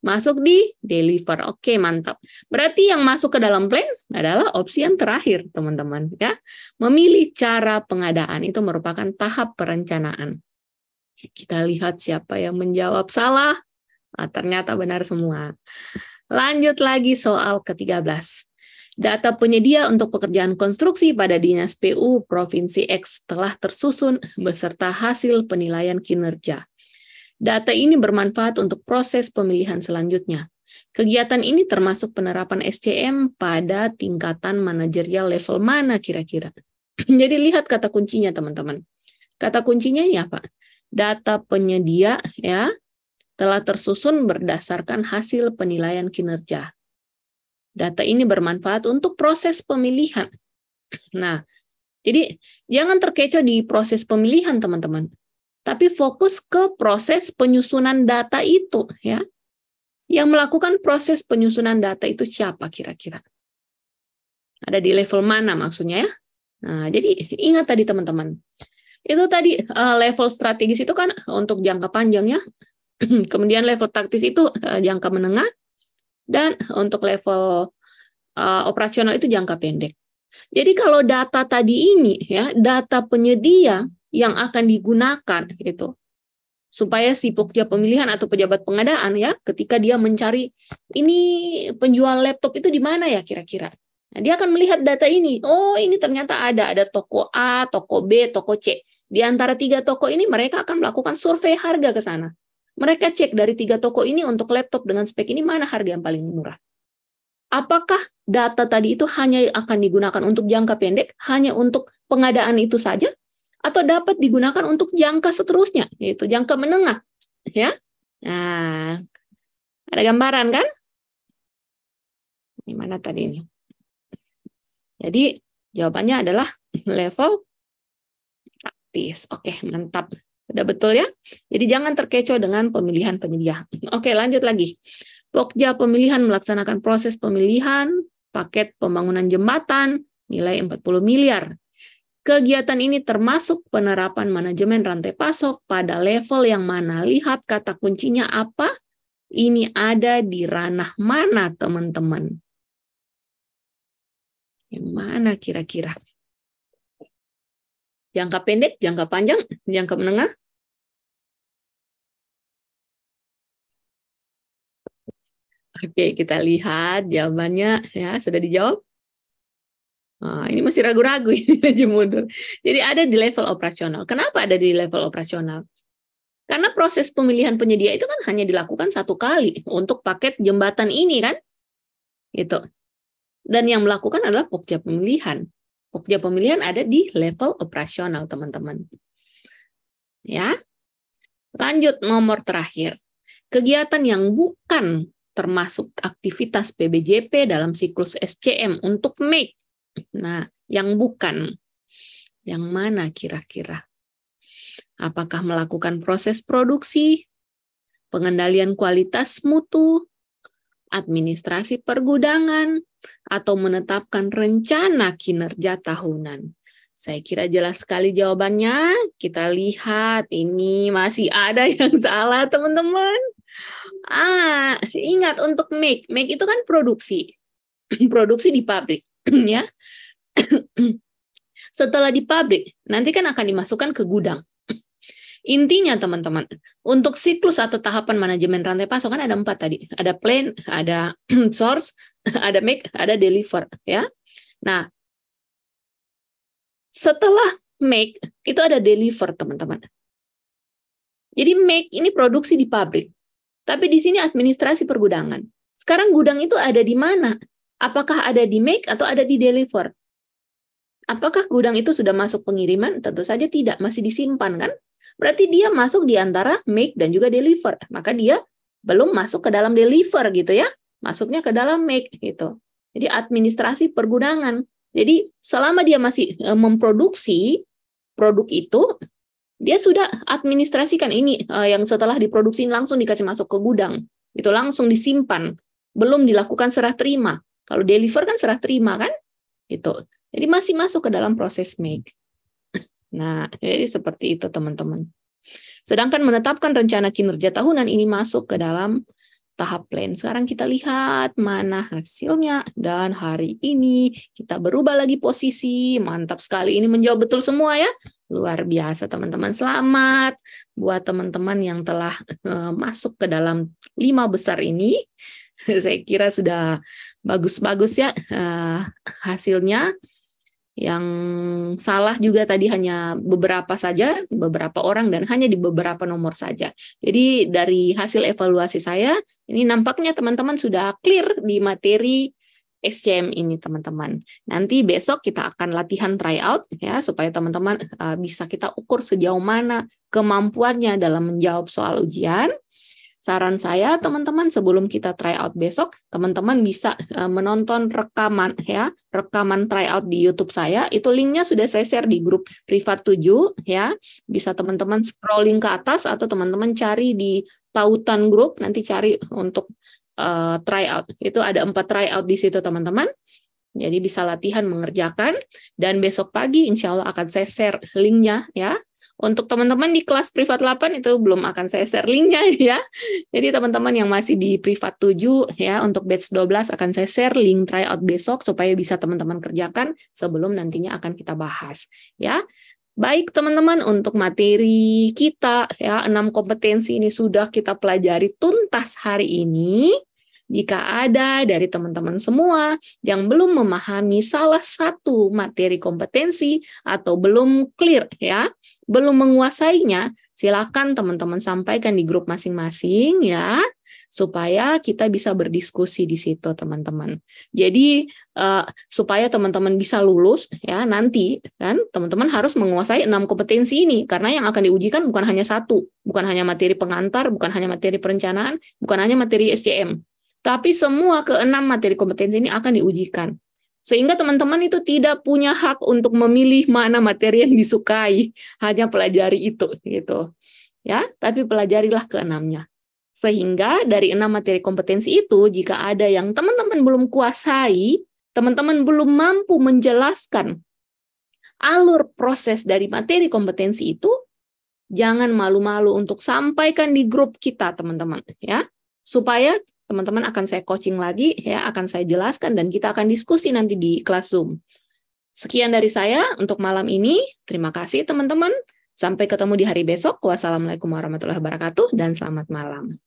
Masuk di deliver. Oke, mantap. Berarti yang masuk ke dalam plan adalah opsi yang terakhir, teman-teman. Ya, memilih cara pengadaan itu merupakan tahap perencanaan. Kita lihat siapa yang menjawab salah. Ternyata benar semua. Lanjut lagi soal ke-13. Data penyedia untuk pekerjaan konstruksi pada Dinas PU Provinsi X telah tersusun beserta hasil penilaian kinerja. Data ini bermanfaat untuk proses pemilihan selanjutnya. Kegiatan ini termasuk penerapan SCM pada tingkatan manajerial level mana kira-kira? Jadi lihat kata kuncinya teman-teman. Kata kuncinya ini apa? Data penyedia ya telah tersusun berdasarkan hasil penilaian kinerja. Data ini bermanfaat untuk proses pemilihan. Nah, jadi jangan terkecoh di proses pemilihan teman-teman. Tapi fokus ke proses penyusunan data itu, ya. Yang melakukan proses penyusunan data itu siapa kira-kira? Ada di level mana maksudnya ya? Nah, jadi ingat tadi teman-teman. Itu tadi level strategis itu kan untuk jangka panjang ya. Kemudian level taktis itu jangka menengah. Dan untuk level operasional itu jangka pendek. Jadi kalau data tadi ini ya, data penyedia yang akan digunakan gitu supaya si pokja pemilihan atau pejabat pengadaan ya ketika dia mencari ini penjual laptop itu di mana ya kira-kira. Nah, dia akan melihat data ini. Oh, ini ternyata ada toko A, toko B, toko C. Di antara 3 toko ini mereka akan melakukan survei harga ke sana. Mereka cek dari 3 toko ini untuk laptop dengan spek ini mana harga yang paling murah. Apakah data tadi itu hanya akan digunakan untuk jangka pendek, hanya untuk pengadaan itu saja, atau dapat digunakan untuk jangka seterusnya, yaitu jangka menengah, ya? Nah, ada gambaran kan? Di mana tadi ini? Jadi jawabannya adalah level praktis. Oke, mantap. Sudah betul ya? Jadi jangan terkecoh dengan pemilihan penyedia. Oke, lanjut lagi. Pokja pemilihan melaksanakan proses pemilihan paket pembangunan jembatan nilai 40 miliar. Kegiatan ini termasuk penerapan manajemen rantai pasok pada level yang mana? Lihat kata kuncinya apa? Ini ada di ranah mana, teman-teman? Yang mana kira-kira? Jangka pendek, jangka panjang, jangka menengah? Oke, kita lihat jawabannya ya, sudah dijawab. Nah, ini masih ragu-ragu ini aja mundur. Jadi ada di level operasional. Kenapa ada di level operasional? Karena proses pemilihan penyedia itu kan hanya dilakukan satu kali untuk paket jembatan ini kan? Gitu. Dan yang melakukan adalah pokja pemilihan. Pokja pemilihan ada di level operasional, teman-teman. Ya. Lanjut nomor terakhir. Kegiatan yang bukan termasuk aktivitas PBJP dalam siklus SCM untuk make. Nah, yang bukan. Yang mana kira-kira? Apakah melakukan proses produksi, pengendalian kualitas mutu, administrasi pergudangan, atau menetapkan rencana kinerja tahunan? Saya kira jelas sekali jawabannya. Kita lihat, ini masih ada yang salah, teman-teman. Ingat untuk make. Make itu kan produksi. Produksi di pabrik, ya. Setelah di pabrik, nanti kan akan dimasukkan ke gudang. Intinya, teman-teman, untuk siklus atau tahapan manajemen rantai pasok kan ada 4 tadi. Ada plan, ada source, ada make, ada deliver, ya. Nah, setelah make, itu ada deliver, teman-teman. Jadi make ini produksi di pabrik. Tapi di sini administrasi pergudangan. Sekarang gudang itu ada di mana? Apakah ada di make atau ada di deliver? Apakah gudang itu sudah masuk pengiriman? Tentu saja tidak, masih disimpan kan? Berarti dia masuk di antara make dan juga deliver. Maka dia belum masuk ke dalam deliver gitu ya. Masuknya ke dalam make gitu. Jadi administrasi pergudangan. Jadi selama dia masih memproduksi produk itu, dia sudah administrasikan ini yang setelah diproduksi langsung dikasih masuk ke gudang. Itu langsung disimpan. Belum dilakukan serah terima. Kalau deliver kan serah terima kan? Itu. Jadi masih masuk ke dalam proses make. Nah, jadi seperti itu teman-teman. Sedangkan menetapkan rencana kinerja tahunan ini masuk ke dalam tahap plan. Sekarang kita lihat mana hasilnya. Dan hari ini kita berubah lagi posisi. Mantap sekali. Ini menjawab betul semua ya. Luar biasa teman-teman. Selamat buat teman-teman yang telah masuk ke dalam 5 besar ini. Saya kira sudah bagus-bagus ya hasilnya. Yang salah juga tadi hanya beberapa saja, beberapa orang dan hanya di beberapa nomor saja. Jadi dari hasil evaluasi saya, ini nampaknya teman-teman sudah clear di materi SCM ini teman-teman. Nanti besok kita akan latihan tryout ya supaya teman-teman bisa kita ukur sejauh mana kemampuannya dalam menjawab soal ujian. Saran saya teman-teman sebelum kita tryout besok, teman-teman bisa menonton rekaman ya, rekaman tryout di YouTube saya. Itu linknya sudah saya share di grup privat 7 ya. Bisa teman-teman scrolling ke atas atau teman-teman cari di tautan grup, nanti cari untuk tryout. Itu ada 4 tryout di situ teman-teman. Jadi bisa latihan mengerjakan dan besok pagi insya Allah akan saya share linknya ya. Untuk teman-teman di kelas privat 8 itu belum akan saya share linknya ya. Jadi teman-teman yang masih di privat 7 ya untuk batch 12 akan saya share link tryout besok supaya bisa teman-teman kerjakan sebelum nantinya akan kita bahas ya. Baik teman-teman, untuk materi kita ya 6 kompetensi ini sudah kita pelajari tuntas hari ini. Jika ada dari teman-teman semua yang belum memahami salah satu materi kompetensi atau belum clear ya, belum menguasainya, silakan teman-teman sampaikan di grup masing-masing ya. supaya kita bisa berdiskusi di situ, teman-teman. Jadi supaya teman-teman bisa lulus ya nanti kan teman-teman harus menguasai 6 kompetensi ini, karena yang akan diujikan bukan hanya satu, bukan hanya materi pengantar, bukan hanya materi perencanaan, bukan hanya materi SCM, tapi semua ke-6 materi kompetensi ini akan diujikan. Sehingga teman-teman itu tidak punya hak untuk memilih mana materi yang disukai, hanya pelajari itu gitu. Ya, tapi pelajarilah ke-6-nya. Sehingga dari 6 materi kompetensi itu, jika ada yang teman-teman belum kuasai, teman-teman belum mampu menjelaskan alur proses dari materi kompetensi itu, jangan malu-malu untuk sampaikan di grup kita, teman-teman, ya. Supaya teman-teman akan saya coaching lagi, ya, akan saya jelaskan dan kita akan diskusi nanti di kelas Zoom. Sekian dari saya untuk malam ini. Terima kasih, teman-teman. Sampai ketemu di hari besok. Wassalamualaikum warahmatullahi wabarakatuh dan selamat malam.